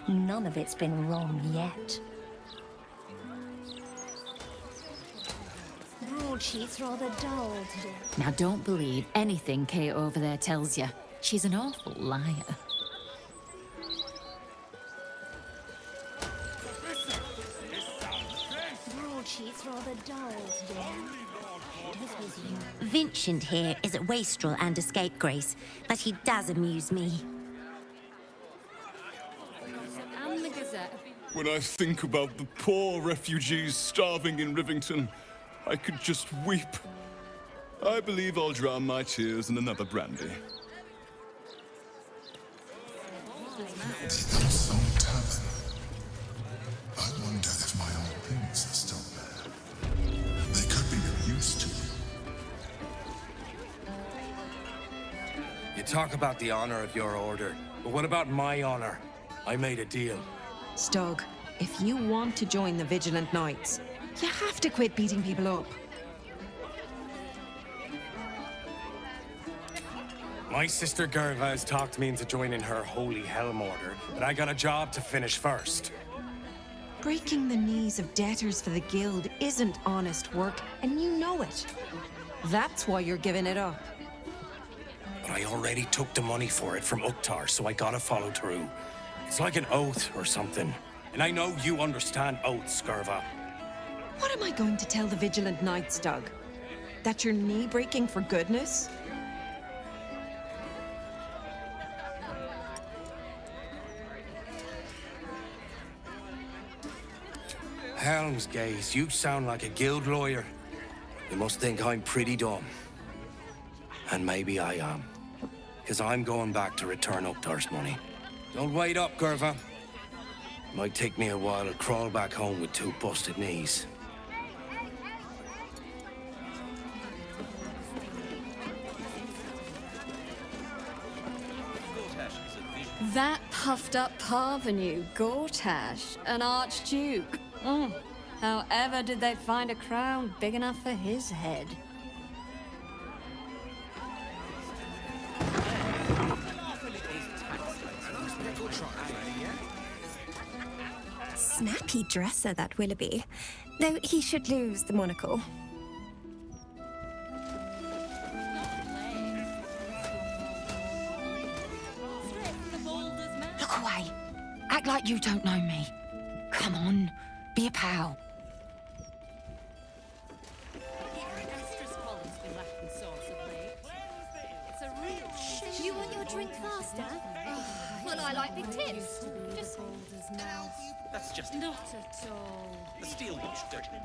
None of it's been wrong yet. Broadsheet's rather dull today. Now don't believe anything Kate over there tells you. She's an awful liar. Broadsheet's rather dull today. Vincent here is a wastrel and a scapegrace, but he does amuse me. And the Gazette. When I think about the poor refugees starving in Rivington, I could just weep. I believe I'll drown my tears in another brandy. It's some tavern. I wonder if my old things are still there. They could be of use to you. You talk about the honor of your order, but what about my honor? I made a deal. Stug, if you want to join the Vigilant Knights, you have to quit beating people up. My sister Gerva has talked me into joining her Holy Helm Order, but I got a job to finish first. Breaking the knees of debtors for the guild isn't honest work, and you know it. That's why you're giving it up. But I already took the money for it from Uktar, so I gotta follow through. It's like an oath or something. And I know you understand oaths, Gerva. What am I going to tell the Vigilant Knights, Doug? That you're knee-breaking for goodness? Helmsgaze, you sound like a guild lawyer. You must think I'm pretty dumb. And maybe I am. Because I'm going back to return Uktar's money. Don't wait up, Gerva. Might take me a while to crawl back home with 2 busted knees. That puffed up parvenu, Gortash, an archduke. However did they find a crown big enough for his head? Snappy dresser, that Willoughby. Though he should lose the monocle. Look away. Act like you don't know me. Come on, be a pal. You want your drink faster? Well, I like big tips. Just... That's just not at all. the steel watch, don't you?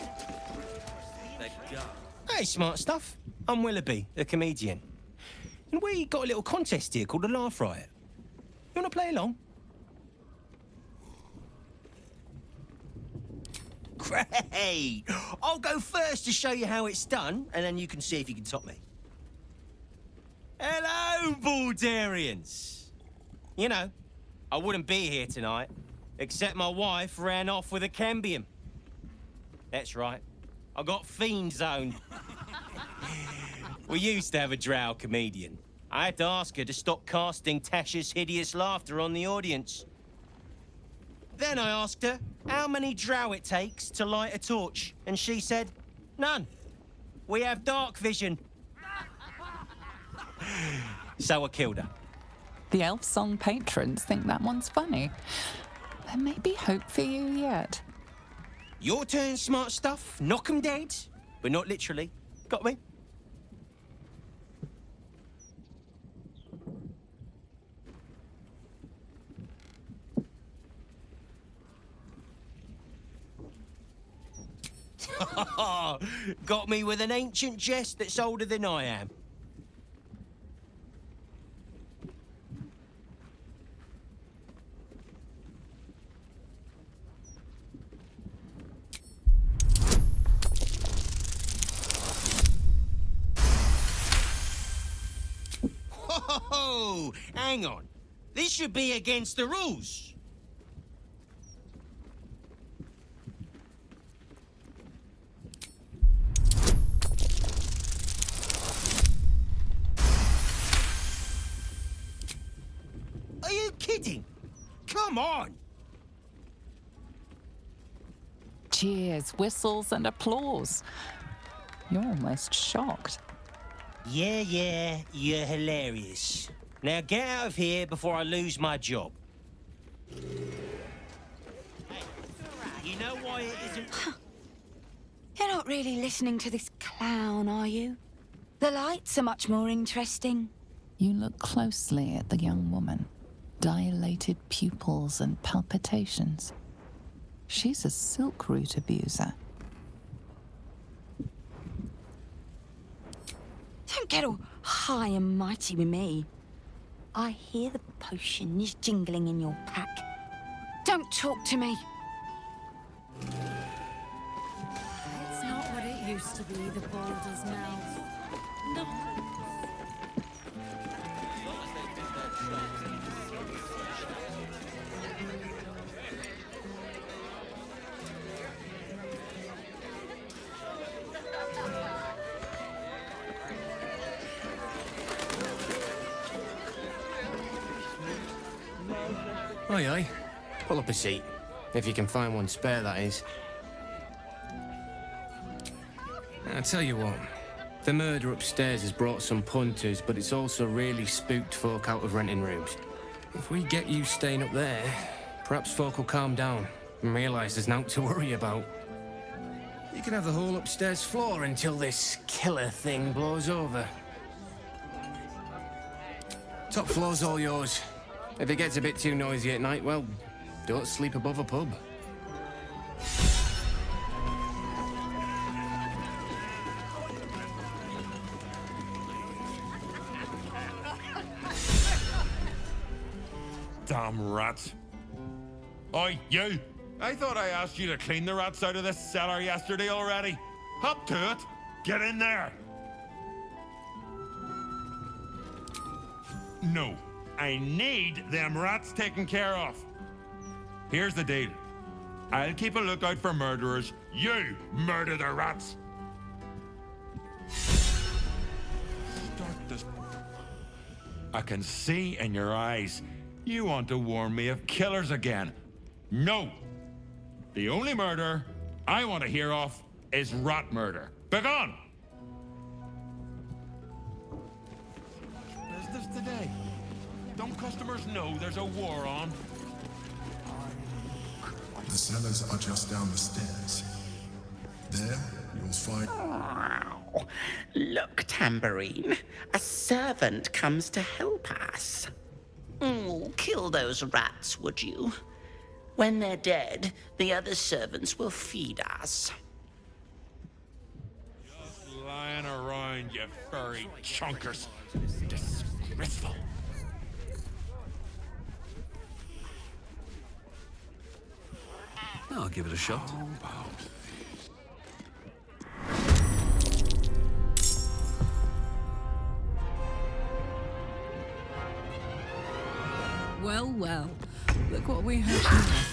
They're gone. Hey, smart stuff. I'm Willoughby, the comedian. And we got a little contest here called the Laugh Riot. You want to play along? Great! I'll go first to show you how it's done, and then you can see if you can top me. Hello, Baldarians! You know, I wouldn't be here tonight, except my wife ran off with a cambium. That's right, I got fiend zoned. We used to have a drow comedian. I had to ask her to stop casting Tasha's hideous laughter on the audience. Then I asked her how many drow it takes to light a torch, and she said, none. We have dark vision. So I killed her. The elf song patrons think that one's funny. There may be hope for you yet. Your turn, smart stuff. Knock 'em dead, but not literally. Got me? Got me with an ancient jest that's older than I am. Whoa! Hang on. This should be against the rules. Are you kidding? Come on! Cheers, whistles, and applause. You're almost shocked. Yeah, you're hilarious. Now get out of here before I lose my job. Hey, you know why it isn't... You're not really listening to this clown, are you? The lights are much more interesting. You look closely at the young woman. Dilated pupils and palpitations. She's a silk root abuser. Don't get all high and mighty with me. I hear the potions jingling in your pack. Don't talk to me. It's not what it used to be, the Baldur's mouth. No. Aye, aye. Pull up a seat. If you can find one spare, that is. I tell you what, the murder upstairs has brought some punters, but it's also really spooked folk out of renting rooms. If we get you staying up there, perhaps folk will calm down and realise there's naught to worry about. You can have the whole upstairs floor until this killer thing blows over. Top floor's all yours. If it gets a bit too noisy at night, well, don't sleep above a pub. Damn rats. Oi, you! I thought I asked you to clean the rats out of this cellar yesterday already. Hop to it! Get in there! No. I need them rats taken care of. Here's the deal. I'll keep a lookout for murderers. You murder the rats. Start this. I can see in your eyes. You want to warn me of killers again. No. The only murder I want to hear of is rat murder. Begone! Business today. Don't customers know there's a war on? The cellars are just down the stairs. There, you'll find... Oh, look, Tambourine. A servant comes to help us. Oh, kill those rats, would you? When they're dead, the other servants will feed us. Just lying around, you furry chunkers. Disgraceful. I'll give it a shot. Well, well. Look what we have here.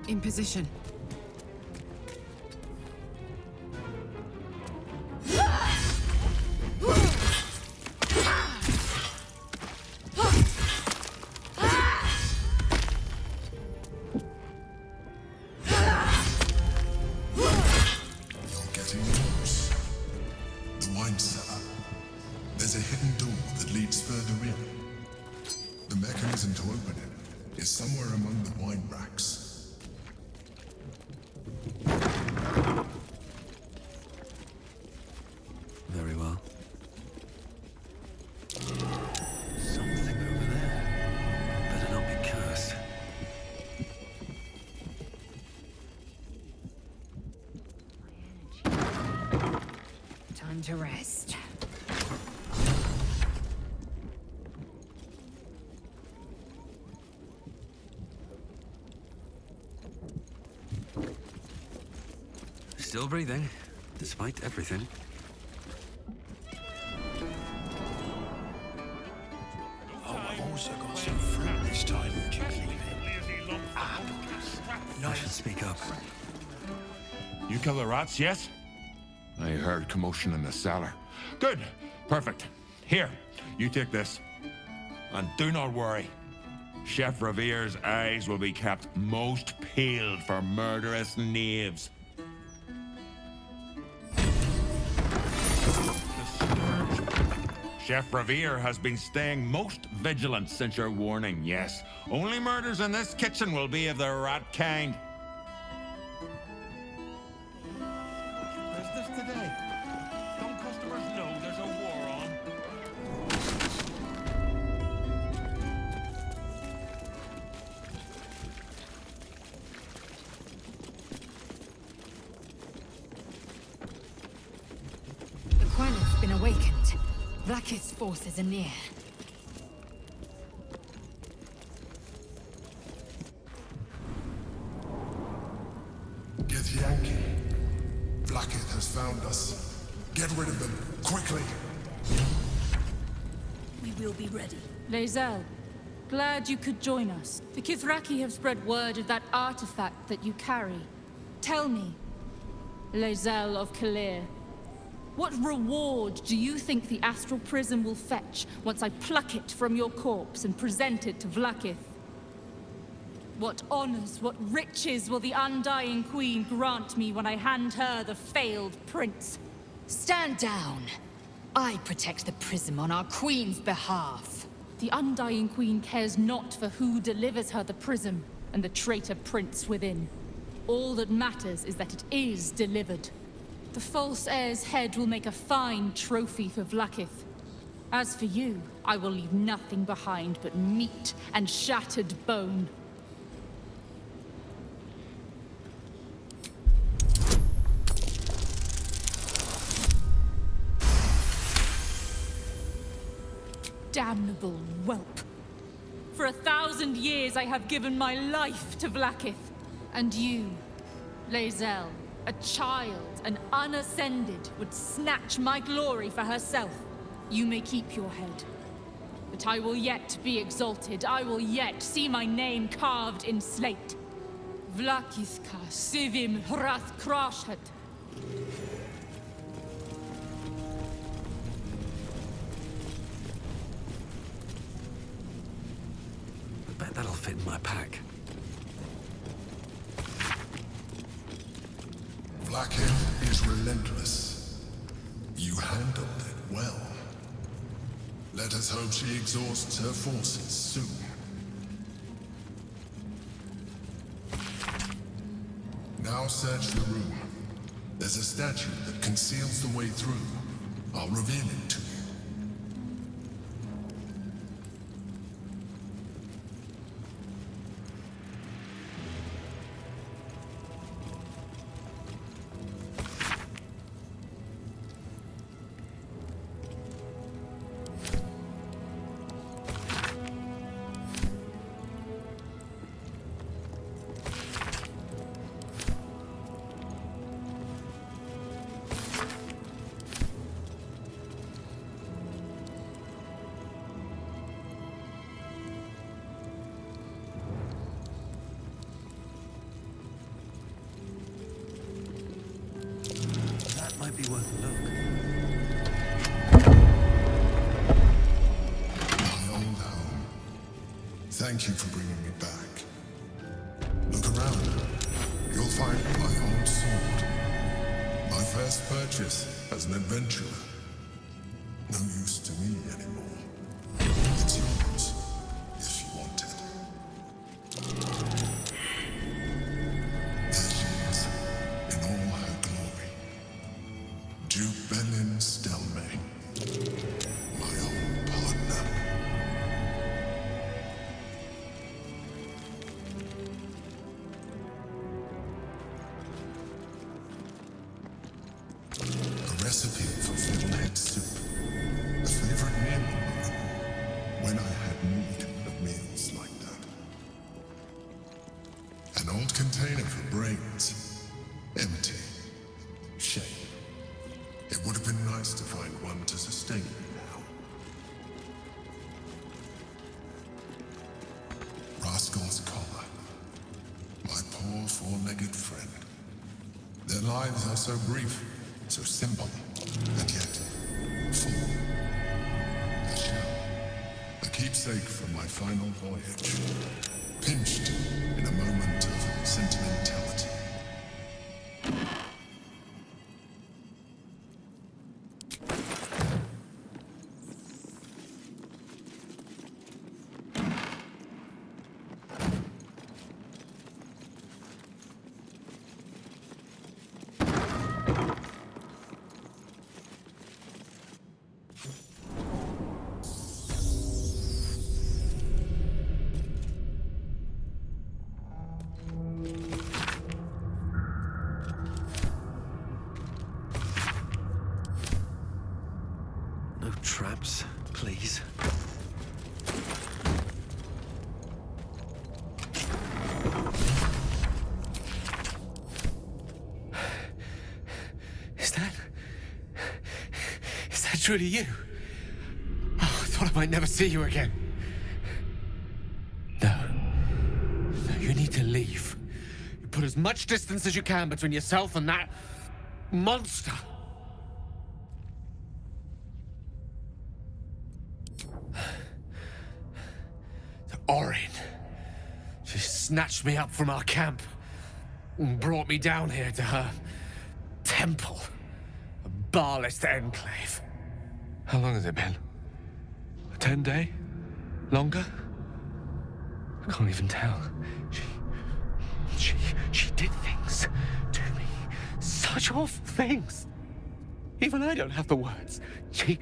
In position. There's a hidden door that leads further in. The mechanism to open it is somewhere among the wine racks. Very well. Something over there. Better not be cursed. Time to rest. Still breathing, despite everything. Oh, I've also got some fruit this time. Would you believe it? Apples. I should speak up. You kill the rats, yes? I heard commotion in the cellar. Good. Perfect. Here, you take this. And do not worry. Chef Revere's eyes will be kept most peeled for murderous knaves. Chef Revere has been staying most vigilant since your warning, yes. Only murders in this kitchen will be of the rat kind. Where's this today? Don't customers know there's a war on? The Quelleth's been awakened. Blackest forces are near. Get Yankee. Blacketh has found us. Get rid of them, quickly. We will be ready. Lae'zel, glad you could join us. The Kithraki have spread word of that artifact that you carry. Tell me, Lae'zel of Kalir, what reward do you think the astral prism will fetch once I pluck it from your corpse and present it to Vlaakith? What honors, what riches will the Undying Queen grant me when I hand her the failed prince? Stand down. I protect the prism on our queen's behalf. The Undying Queen cares not for who delivers her the prism and the traitor prince within. All that matters is that it is delivered. The false heir's head will make a fine trophy for Vlaakith. As for you, I will leave nothing behind but meat and shattered bone. Damnable whelp. For 1,000 years I have given my life to Vlaakith. And you, Lae'zel, A child, an unascended, would snatch my glory for herself. You may keep your head. But I will yet be exalted. I will yet see my name carved in slate. Vlakiska sivim hrath krashet. I bet that'll fit in my pack. Vlakin is relentless. You handled it well. Let us hope she exhausts her forces soon. Now search the room. There's a statue that conceals the way through. I'll reveal it to you. Might be worth a look. My old home. Thank you for bringing me back. Look around. You'll find my old sword. My first purchase as an adventurer. No use to me anymore. It's yours, if you want it. There she is, in all her glory. Jubenin Stelmane, my old partner. A recipe for fiddlehead soup. A favorite meal of mine. When I had need of meals like that. An old container for brains. Empty. Shame. It would have been nice to find one to sustain me now. Rascal's collar. My poor four-legged friend. Their lives are so brief, so simple, and yet full. A shell. A keepsake from my final voyage. Pinched in a moment of sentimentality. No traps, please. Is that truly you? Oh, I thought I might never see you again. No, you need to leave. You put as much distance as you can between yourself and that monster. Orin. She snatched me up from our camp and brought me down here to her temple, a Bhaalist enclave. How long has it been? A 10-day? Longer? I can't even tell. She did things to me. Such awful things. Even I don't have the words. She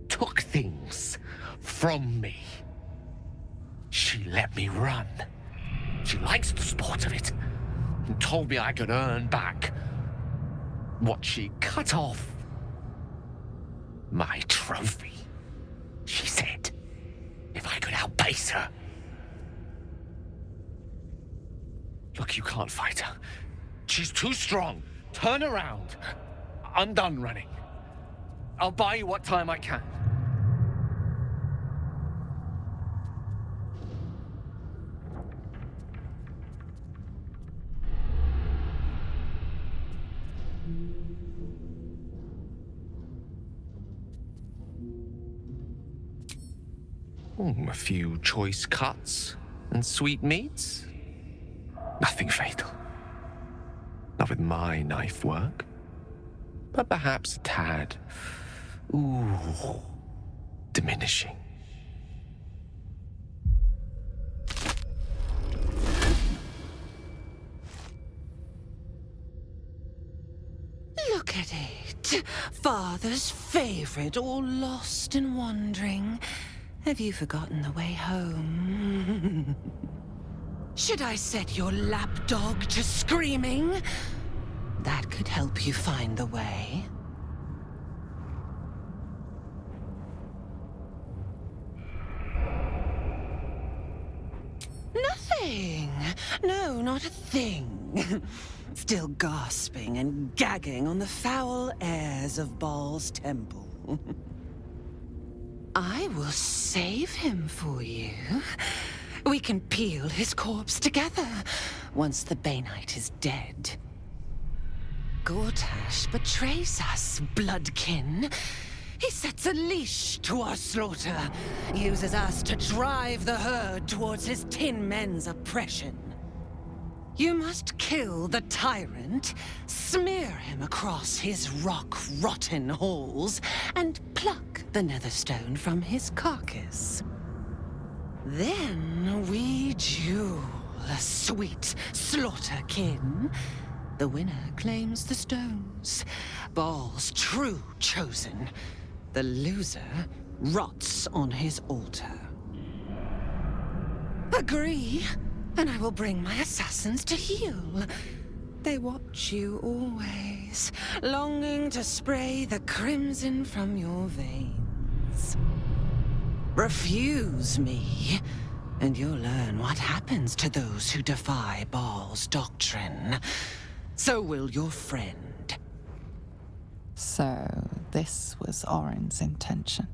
took things from me. She let me run. She likes the sport of it, and told me I could earn back what she cut off. My trophy, she said, if I could outpace her. Look, you can't fight her. She's too strong. Turn around. I'm done running. I'll buy you what time I can. A few choice cuts and sweet meats. Nothing fatal. Not with my knife work. But perhaps a tad, diminishing. Look at it. Father's favorite, all lost and wandering. Have you forgotten the way home? Should I set your lapdog to screaming? That could help you find the way. Nothing. No, not a thing. Still gasping and gagging on the foul airs of Bhaal's temple. I will save him for you. We can peel his corpse together once the Banite is dead. Gortash betrays us, bloodkin. He sets a leash to our slaughter, uses us to drive the herd towards his tin men's oppression. You must kill the tyrant, smear him across his rock-rotten halls, and pluck the netherstone from his carcass. Then we duel, a sweet slaughterkin. The winner claims the stones, Bhaal's true chosen. The loser rots on his altar. Agree, and I will bring my assassins to heal. They watch you always, longing to spray the crimson from your veins. Refuse me, and you'll learn what happens to those who defy Bhaal's doctrine. So will your friend. So, this was Orin's intention.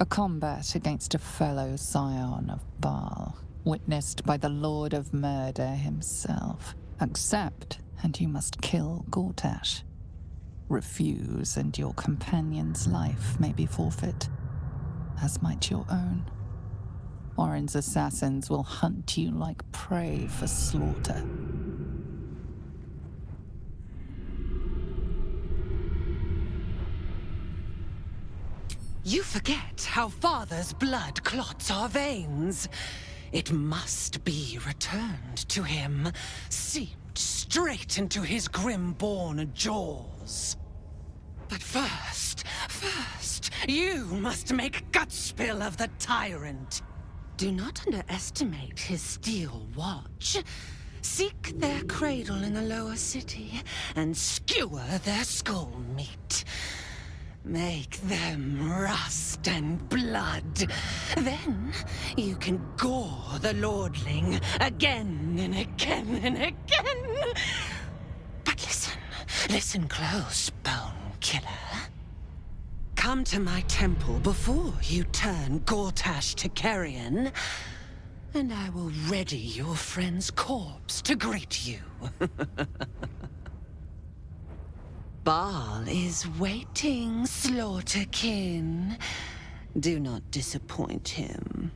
A combat against a fellow scion of Bhaal, witnessed by the Lord of Murder himself. Accept, and you must kill Gortash. Refuse, and your companion's life may be forfeit, as might your own. Orin's assassins will hunt you like prey for slaughter. You forget how Father's blood clots our veins. It must be returned to him, seeped straight into his grim-born jaws. But first, you must make gutspill of the tyrant. Do not underestimate his steel watch. Seek their cradle in the lower city and skewer their skull meat. Make them rust and blood. Then you can gore the lordling again and again and again. But listen close, Bone Killer. Come to my temple before you turn Gortash to carrion, and I will ready your friend's corpse to greet you. Bhaal is waiting, slaughterkin. Do not disappoint him.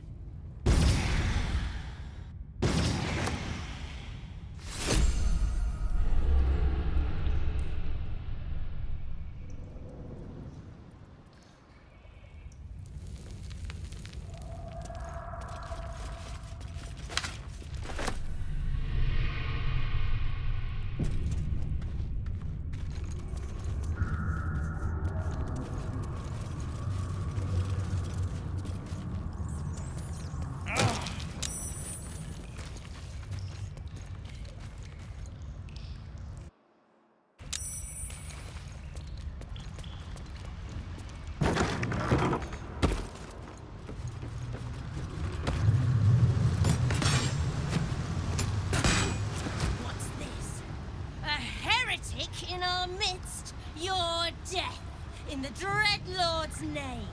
its name?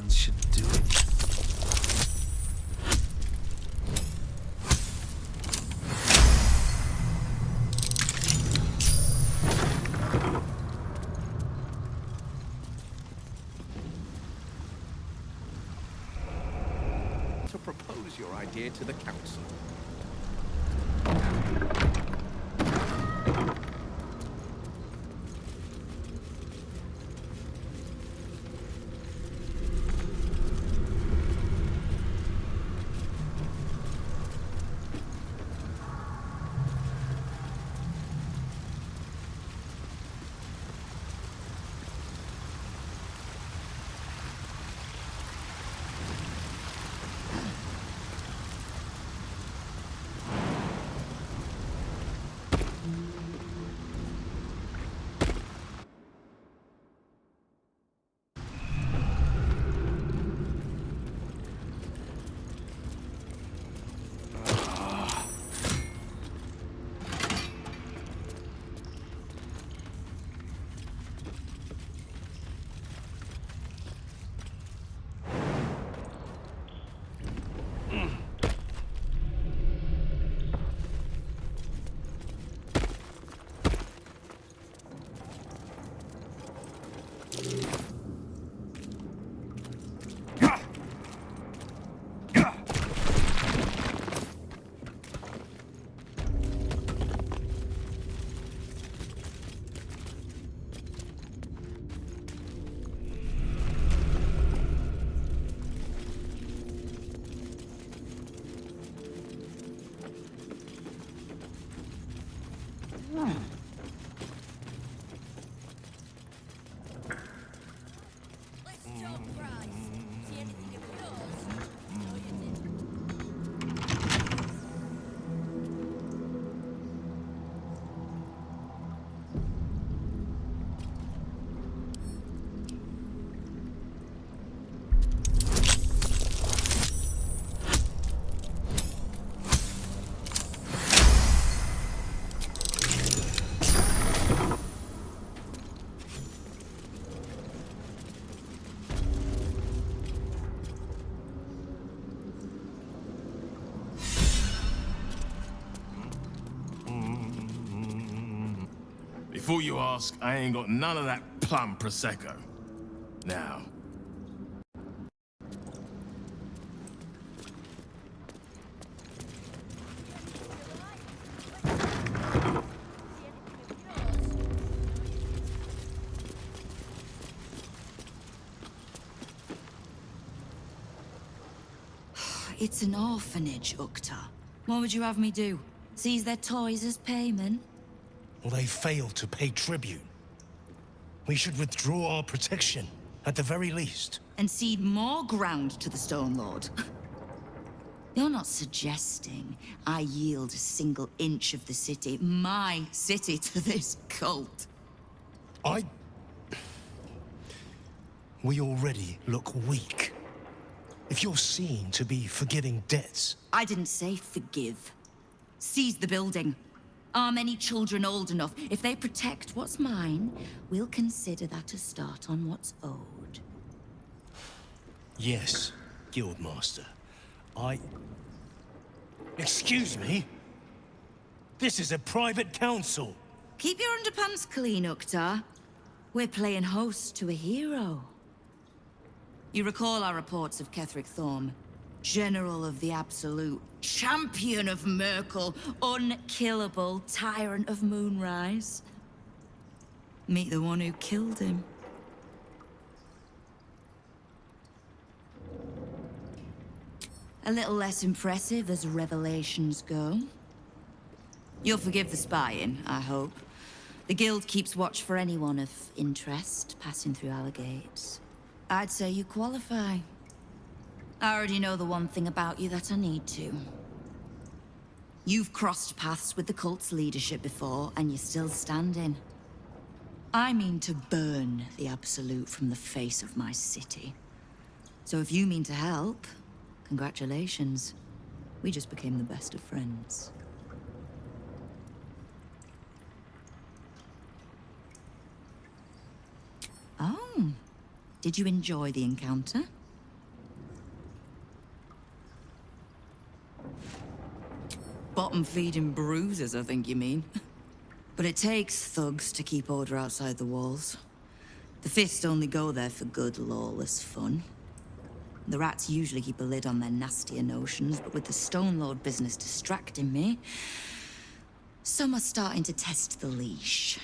Should do it. To propose your idea to the council. Before you ask, I ain't got none of that plum Prosecco. Now. It's an orphanage, Ukta. What would you have me do? Seize their toys as payment? Well, they failed to pay tribute. We should withdraw our protection, at the very least. And cede more ground to the Stone Lord? You're not suggesting I yield a single inch of the city, my city, to this cult? We already look weak. If you're seen to be forgiving debts... I didn't say forgive. Seize the building. Are many children old enough? If they protect what's mine, we'll consider that a start on what's owed. Yes, Guildmaster. Excuse me? This is a private council. keep your underpants clean, Uktar. We're playing host to a hero. You recall our reports of Ketheric Thorm, General of the Absolute, Champion of Merkel, unkillable Tyrant of Moonrise. Meet the one who killed him. A little less impressive as revelations go. You'll forgive the spying, I hope. The Guild keeps watch for anyone of interest passing through our gates. I'd say you qualify. I already know the one thing about you that I need to. You've crossed paths with the cult's leadership before, and you're still standing. I mean to burn the Absolute from the face of my city. So if you mean to help, congratulations. We just became the best of friends. Oh, did you enjoy the encounter? Bottom-feeding bruises, I think you mean. But it takes thugs to keep order outside the walls. The Fist only go there for good, lawless fun. The rats usually keep a lid on their nastier notions, but with the Stone Lord business distracting me, some are starting to test the leash.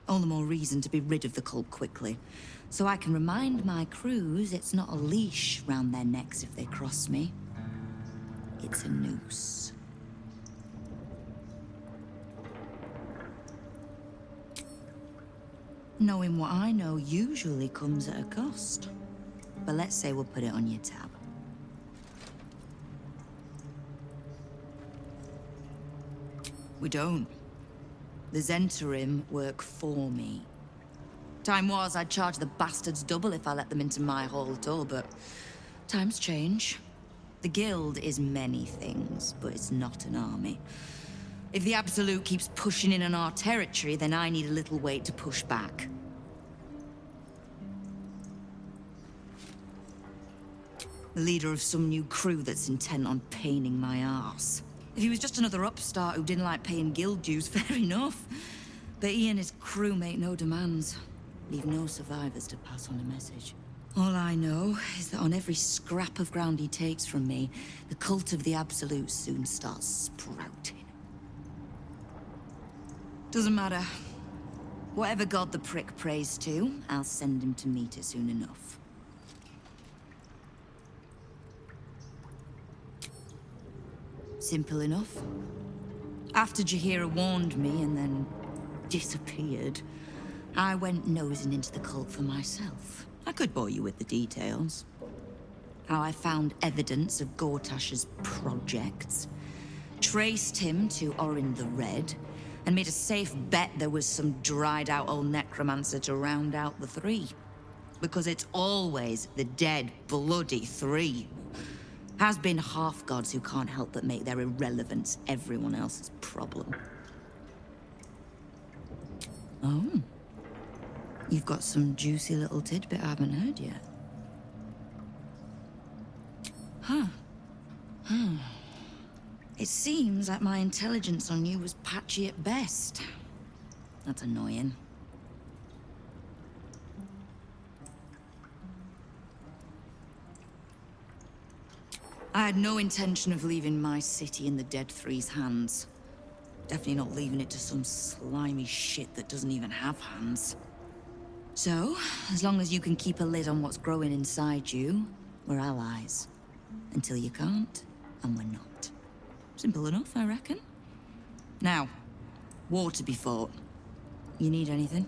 All the more reason to be rid of the cult quickly, so I can remind my crews it's not a leash round their necks if they cross me. It's a noose. Knowing what I know usually comes at a cost. But let's say we'll put it on your tab. We don't. The Zentarim work for me. Time was, I'd charge the bastards double if I let them into my hall at all, but times change. The Guild is many things, but it's not an army. If the Absolute keeps pushing in on our territory, then I need a little weight to push back. The leader of some new crew that's intent on paining my arse. If he was just another upstart who didn't like paying guild dues, fair enough. But he and his crew make no demands. Leave no survivors to pass on a message. All I know is that on every scrap of ground he takes from me, the cult of the Absolute soon starts sprouting. Doesn't matter. Whatever god the prick prays to, I'll send him to meet it soon enough. Simple enough. After Jaheira warned me and then disappeared, I went nosing into the cult for myself. I could bore you with the details. How I found evidence of Gortash's projects, traced him to Orin the Red, and made a safe bet there was some dried-out old necromancer to round out the three. Because it's always the dead, bloody three. Has been half-gods who can't help but make their irrelevance everyone else's problem. Oh. You've got some juicy little tidbit I haven't heard yet. Huh. It seems like my intelligence on you was patchy at best. That's annoying. I had no intention of leaving my city in the Dead Three's hands. Definitely not leaving it to some slimy shit that doesn't even have hands. So, as long as you can keep a lid on what's growing inside you, we're allies. Until you can't, and we're not. Simple enough, I reckon. Now, war to be fought. You need anything?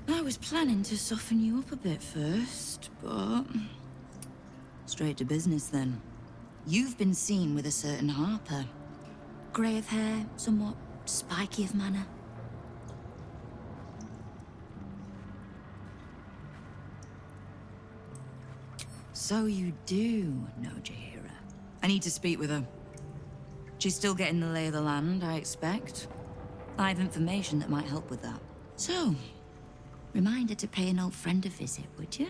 I was planning to soften you up a bit first, but... straight to business then. You've been seen with a certain Harper. Grey of hair, somewhat spiky of manner. So you do know Jaheira. I need to speak with her. She's still getting the lay of the land, I expect. I have information that might help with that. So, remind her to pay an old friend a visit, would you?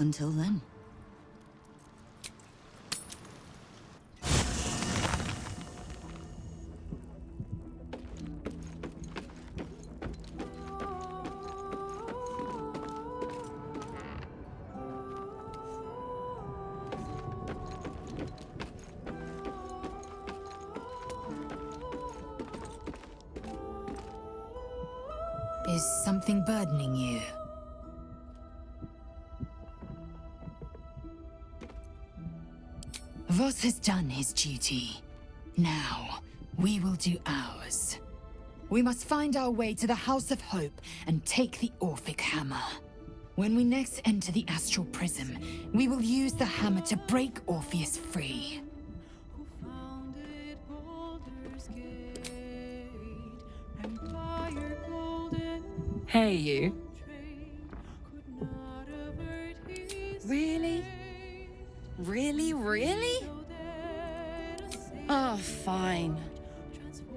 until then. Is something burdening you? Voss has done his duty. Now, we will do ours. We must find our way to the House of Hope and take the Orphic Hammer. When we next enter the Astral Prism, we will use the hammer to break Orpheus free. Hey, you. Really? Really? Oh, fine.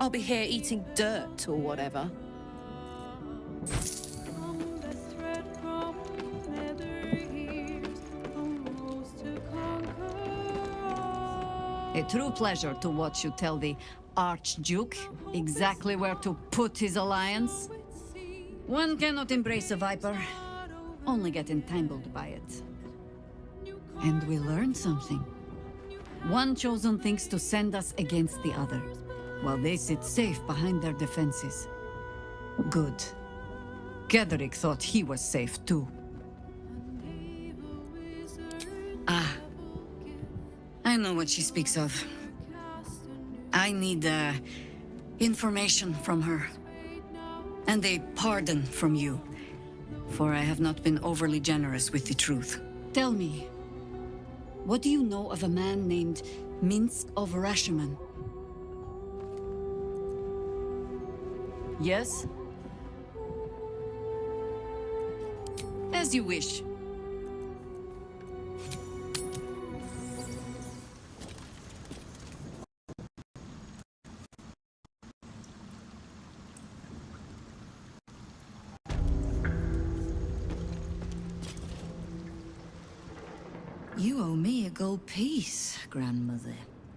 I'll be here eating dirt or whatever. A true pleasure to watch you tell the Archduke exactly where to put his alliance. One cannot embrace a viper, only get entangled by it. And we learned something. One chosen thinks to send us against the other, while they sit safe behind their defenses. Good. Gedrick thought he was safe too. Ah. I know what she speaks of. I need, information from her. And a pardon from you, for I have not been overly generous with the truth. Tell me, what do you know of a man named Minsk of Rashomon? Yes? As you wish. You owe me a gold piece, grandmother.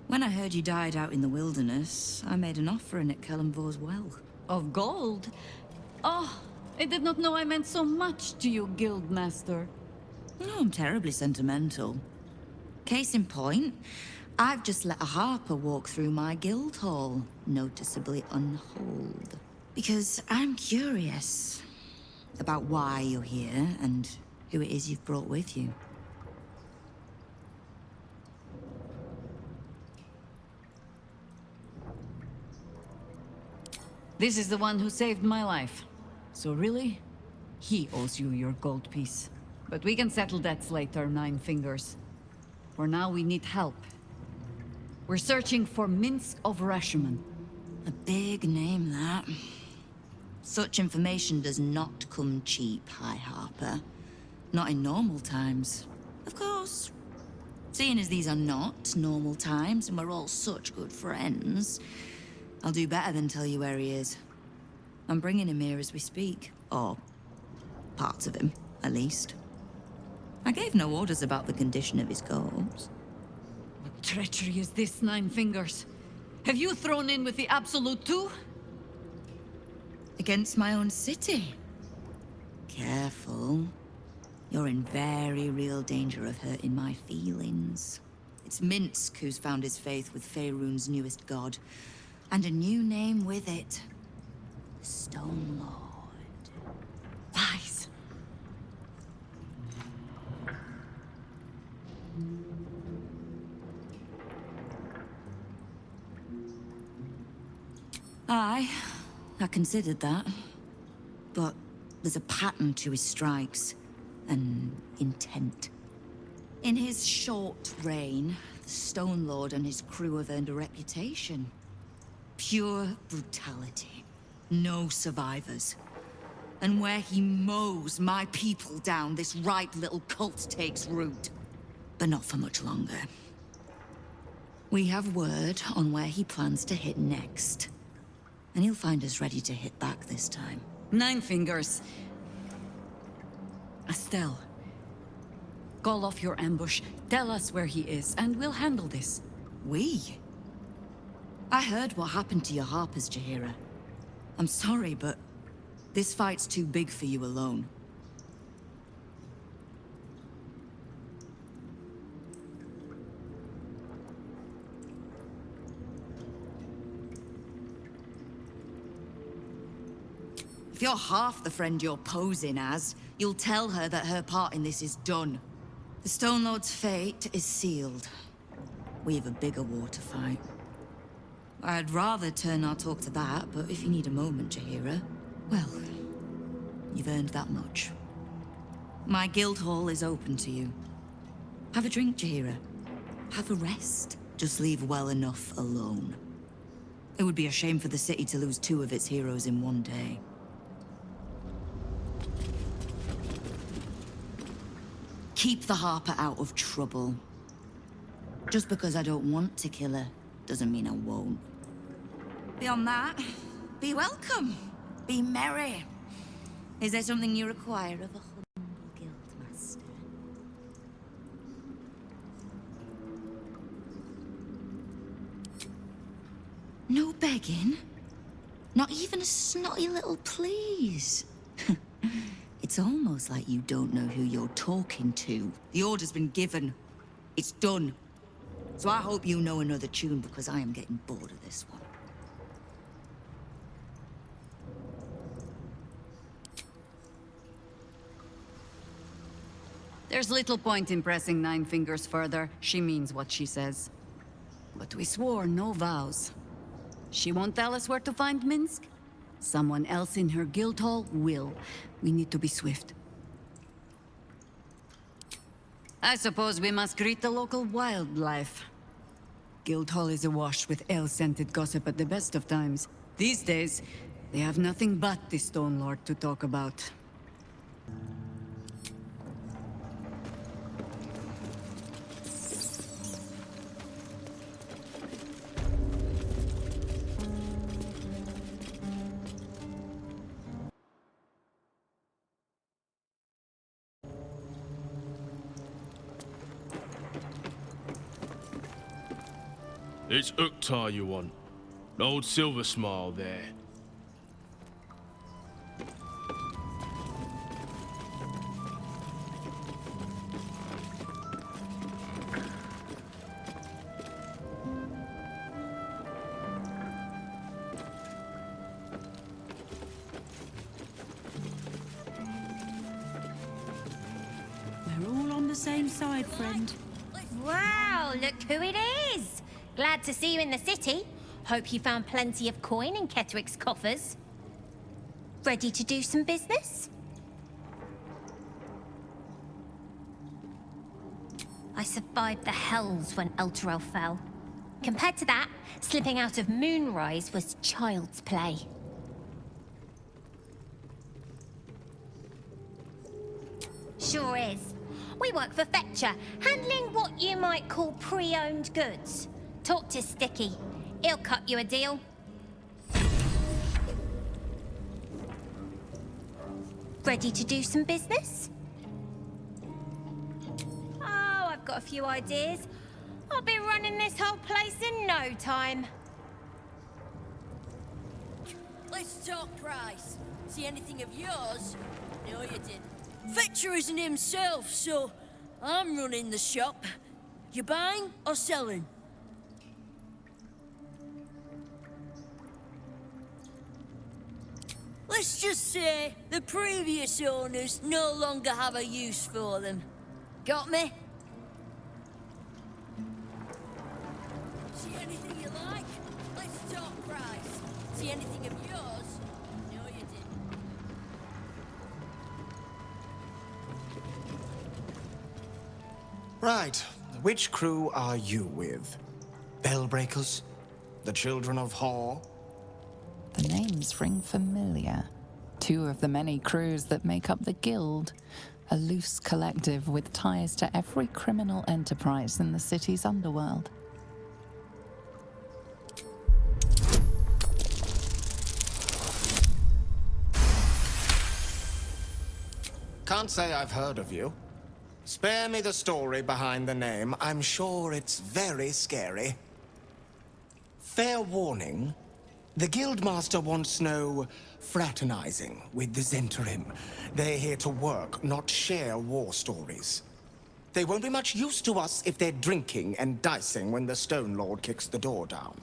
When I heard you died out in the wilderness, I made an offering at Kellenvor's well. Of gold? Oh, I did not know I meant so much to you, Guildmaster. No, I'm terribly sentimental. Case in point, I've just let a harper walk through my guild hall, noticeably unholed. Because I'm curious about why you're here and who it is you've brought with you. This is the one who saved my life. So really, he owes you your gold piece. But we can settle debts later, Nine Fingers. For now, we need help. We're searching for Minsk of Rashomon. A big name, that. Such information does not come cheap, High Harper. Not in normal times. Of course. Seeing as these are not normal times and we're all such good friends, I'll do better than tell you where he is. I'm bringing him here as we speak. Or parts of him, at least. I gave no orders about the condition of his corpse. What treachery is this, Nine Fingers? Have you thrown in with the Absolute too? Against my own city. Careful. You're in very real danger of hurting my feelings. It's Minsk who's found his faith with Faerun's newest god. And a new name with it. The Stone Lord. Lies. Aye, I considered that. But there's a pattern to his strikes. An intent. In his short reign, the Stone Lord and his crew have earned a reputation. Pure brutality. No survivors. And where he mows my people down, this ripe little cult takes root. But not for much longer. We have word on where he plans to hit next. And he'll find us ready to hit back this time. Nine Fingers. Estelle. Call off your ambush, tell us where he is, and we'll handle this. We? I heard what happened to your harpers, Jaheira. I'm sorry, but this fight's too big for you alone. If you're half the friend you're posing as, you'll tell her that her part in this is done. The Stone Lord's fate is sealed. We have a bigger war to fight. I'd rather turn our talk to that, but if you need a moment, Jaheira, well, you've earned that much. My guild hall is open to you. Have a drink, Jaheira. Have a rest. Just leave well enough alone. It would be a shame for the city to lose 2 of its heroes in one day. Keep the Harper out of trouble. Just because I don't want to kill her, doesn't mean I won't. Beyond that, be welcome. Be merry. Is there something you require of a humble guildmaster? No begging? Not even a snotty little please? It's almost like you don't know who you're talking to. The order's been given. It's done. So I hope you know another tune, because I am getting bored of this one. There's little point in pressing Nine Fingers further. She means what she says. But we swore no vows. She won't tell us where to find Minsk. Someone else in her guild hall will. We need to be swift. I suppose we must greet the local wildlife. Guildhall is awash with ale-scented gossip at the best of times. These days, they have nothing but the Stone Lord to talk about. It's Uktar you want. An old silver smile there. We're all on the same side, friend. Wow, look who it is! Glad to see you in the city. Hope you found plenty of coin in Ketherick's coffers. Ready to do some business? I survived the hells when Elturel fell. Compared to that, slipping out of Moonrise was child's play. Sure is. We work for Fetcher, handling what you might call pre-owned goods. Talk to Sticky. He'll cut you a deal. Ready to do some business? Oh, I've got a few ideas. I'll be running this whole place in no time. Let's talk price. See anything of yours? No, you didn't. Fetcher isn't himself, so I'm running the shop. You buying or selling? Let's just say the previous owners no longer have a use for them. Got me? See anything you like? Let's talk price. See anything of yours? No, you didn't. Right. Which crew are you with? Bellbreakers? The Children of Hor? The names ring familiar. 2 of the many crews that make up the Guild. A loose collective with ties to every criminal enterprise in the city's underworld. Can't say I've heard of you. Spare me the story behind the name. I'm sure it's very scary. Fair warning, the Guildmaster wants no fraternizing with the Zentarim. They're here to work, not share war stories. They won't be much use to us if they're drinking and dicing when the Stone Lord kicks the door down.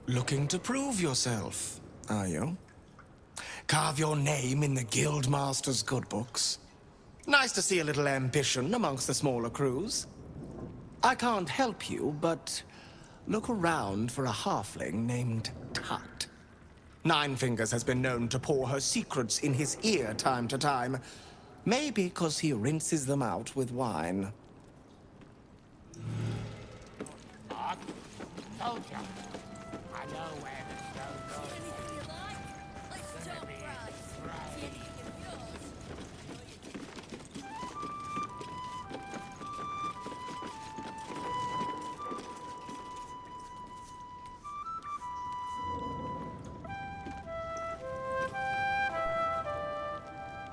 Looking to prove yourself, are you? Carve your name in the Guildmaster's good books. Nice to see a little ambition amongst the smaller crews. I can't help you, but look around for a halfling named Tut. Nine Fingers has been known to pour her secrets in his ear time to time. Maybe because he rinses them out with wine. Soldier, I know where the Stone Lord is. Anything you like? Let's talk price. See anything of yours?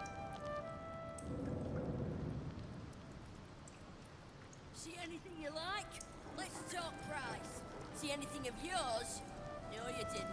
See anything you like? Let's talk price. See anything of yours? No, you didn't.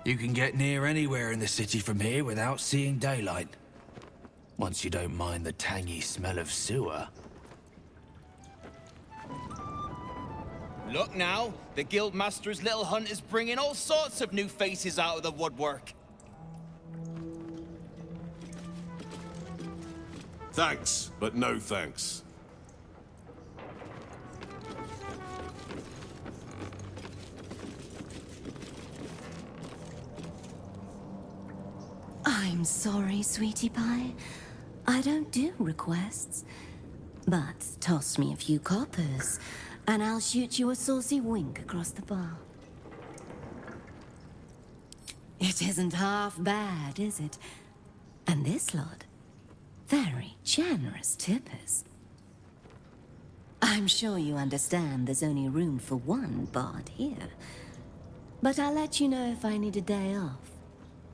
You can get near anywhere in the city from here without seeing daylight. Once you don't mind the tangy smell of sewer. Look now, the Guildmaster's little hunt is bringing all sorts of new faces out of the woodwork. Thanks, but no thanks. I'm sorry, sweetie pie. I don't do requests. But toss me a few coppers, and I'll shoot you a saucy wink across the bar. It isn't half bad, is it? And this lot, very generous tippers. I'm sure you understand there's only room for one bard here. But I'll let you know if I need a day off.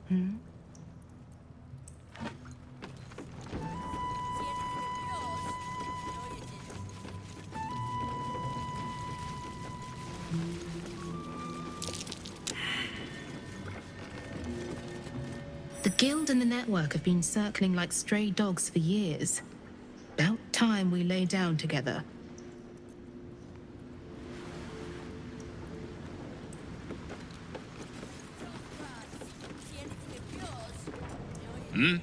Hmm? The Guild and the network have been circling like stray dogs for years. About time we lay down together. Hmm?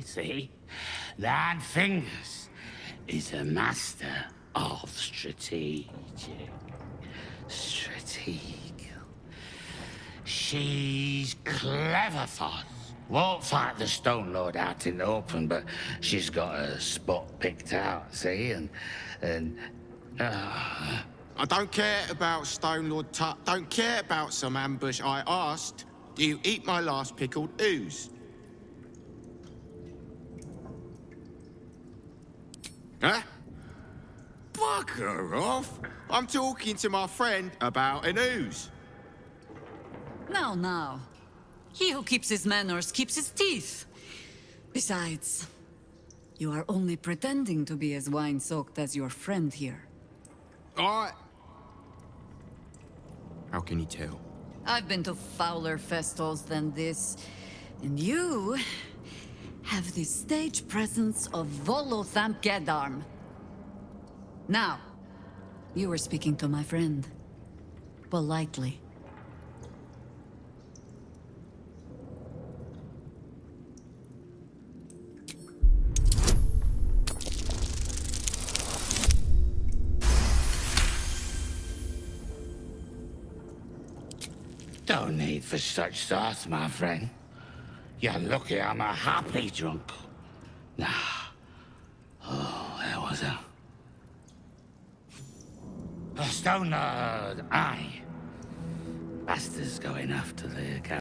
See? Nine Fingers is a master of strategic. She's clever fun. Won't fight the Stone Lord out in the open, but she's got a spot picked out, see? I don't care about Stone Lord Tut. Don't care about some ambush. I asked, do you eat my last pickled ooze? Huh? Bugger off! I'm talking to my friend about an ooze. Now. He who keeps his manners keeps his teeth. Besides, you are only pretending to be as wine-soaked as your friend here. How can you tell? I've been to fouler festivals than this, and you have the stage presence of Volothamp Gedarm. Now, you were speaking to my friend. Politely. need for such sauce, my friend. You're lucky I'm a happy drunk. Nah. Oh, there was a stone lord, aye. Bastard's going after the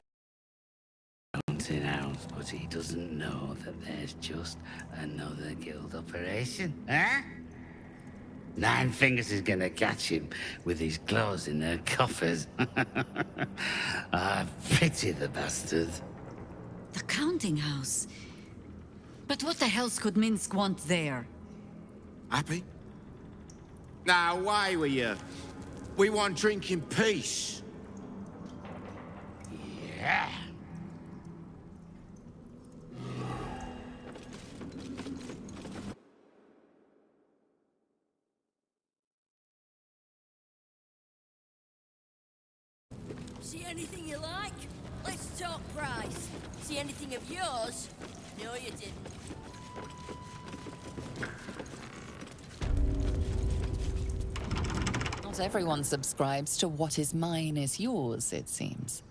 counting house, but he doesn't know that there's just another guild operation, eh? Nine Fingers is gonna catch him with his claws in their coffers. I pity the bastard. The counting house? But what the hell could Minsk want there? Happy? Now, away with you. We want drink in peace. Yeah. See anything you like? Let's talk price. See anything of yours? No, you didn't. Not everyone subscribes to what is mine is yours, it seems.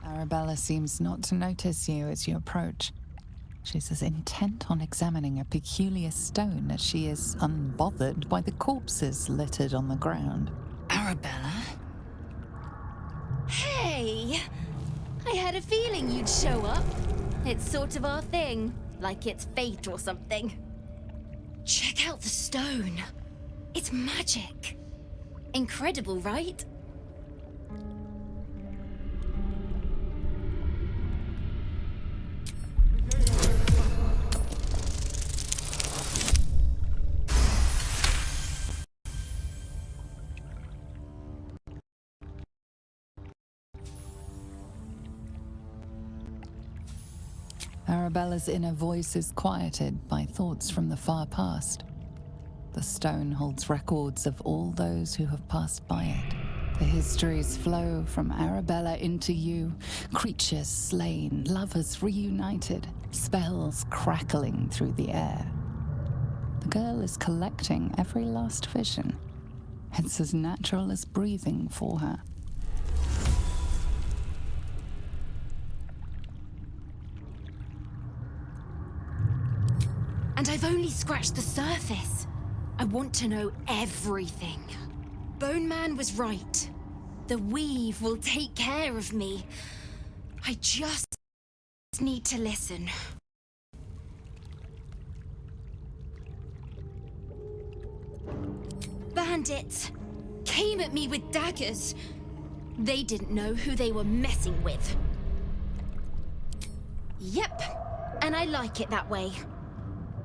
Arabella seems not to notice you as you approach. She's as intent on examining a peculiar stone as she is unbothered by the corpses littered on the ground. Arabella? Hey! I had a feeling you'd show up. It's sort of our thing, like it's fate or something. Check out the stone. It's magic. Incredible, right? Arabella's inner voice is quieted by thoughts from the far past. The stone holds records of all those who have passed by it. The histories flow from Arabella into you, creatures slain, lovers reunited, spells crackling through the air. The girl is collecting every last vision. It's as natural as breathing for her. And I've only scratched the surface. I want to know everything. Bone Man was right. The weave will take care of me. I just need to listen. Bandits came at me with daggers. They didn't know who they were messing with. Yep, and I like it that way.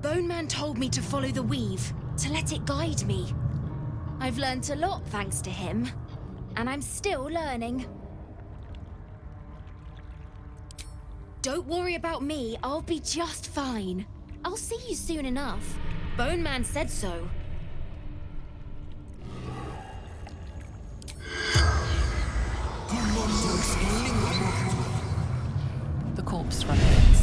Bone Man told me to follow the weave, to let it guide me. I've learned a lot thanks to him, and I'm still learning. Don't worry about me. I'll be just fine. I'll see you soon enough. Bone Man said so. The corpse runs.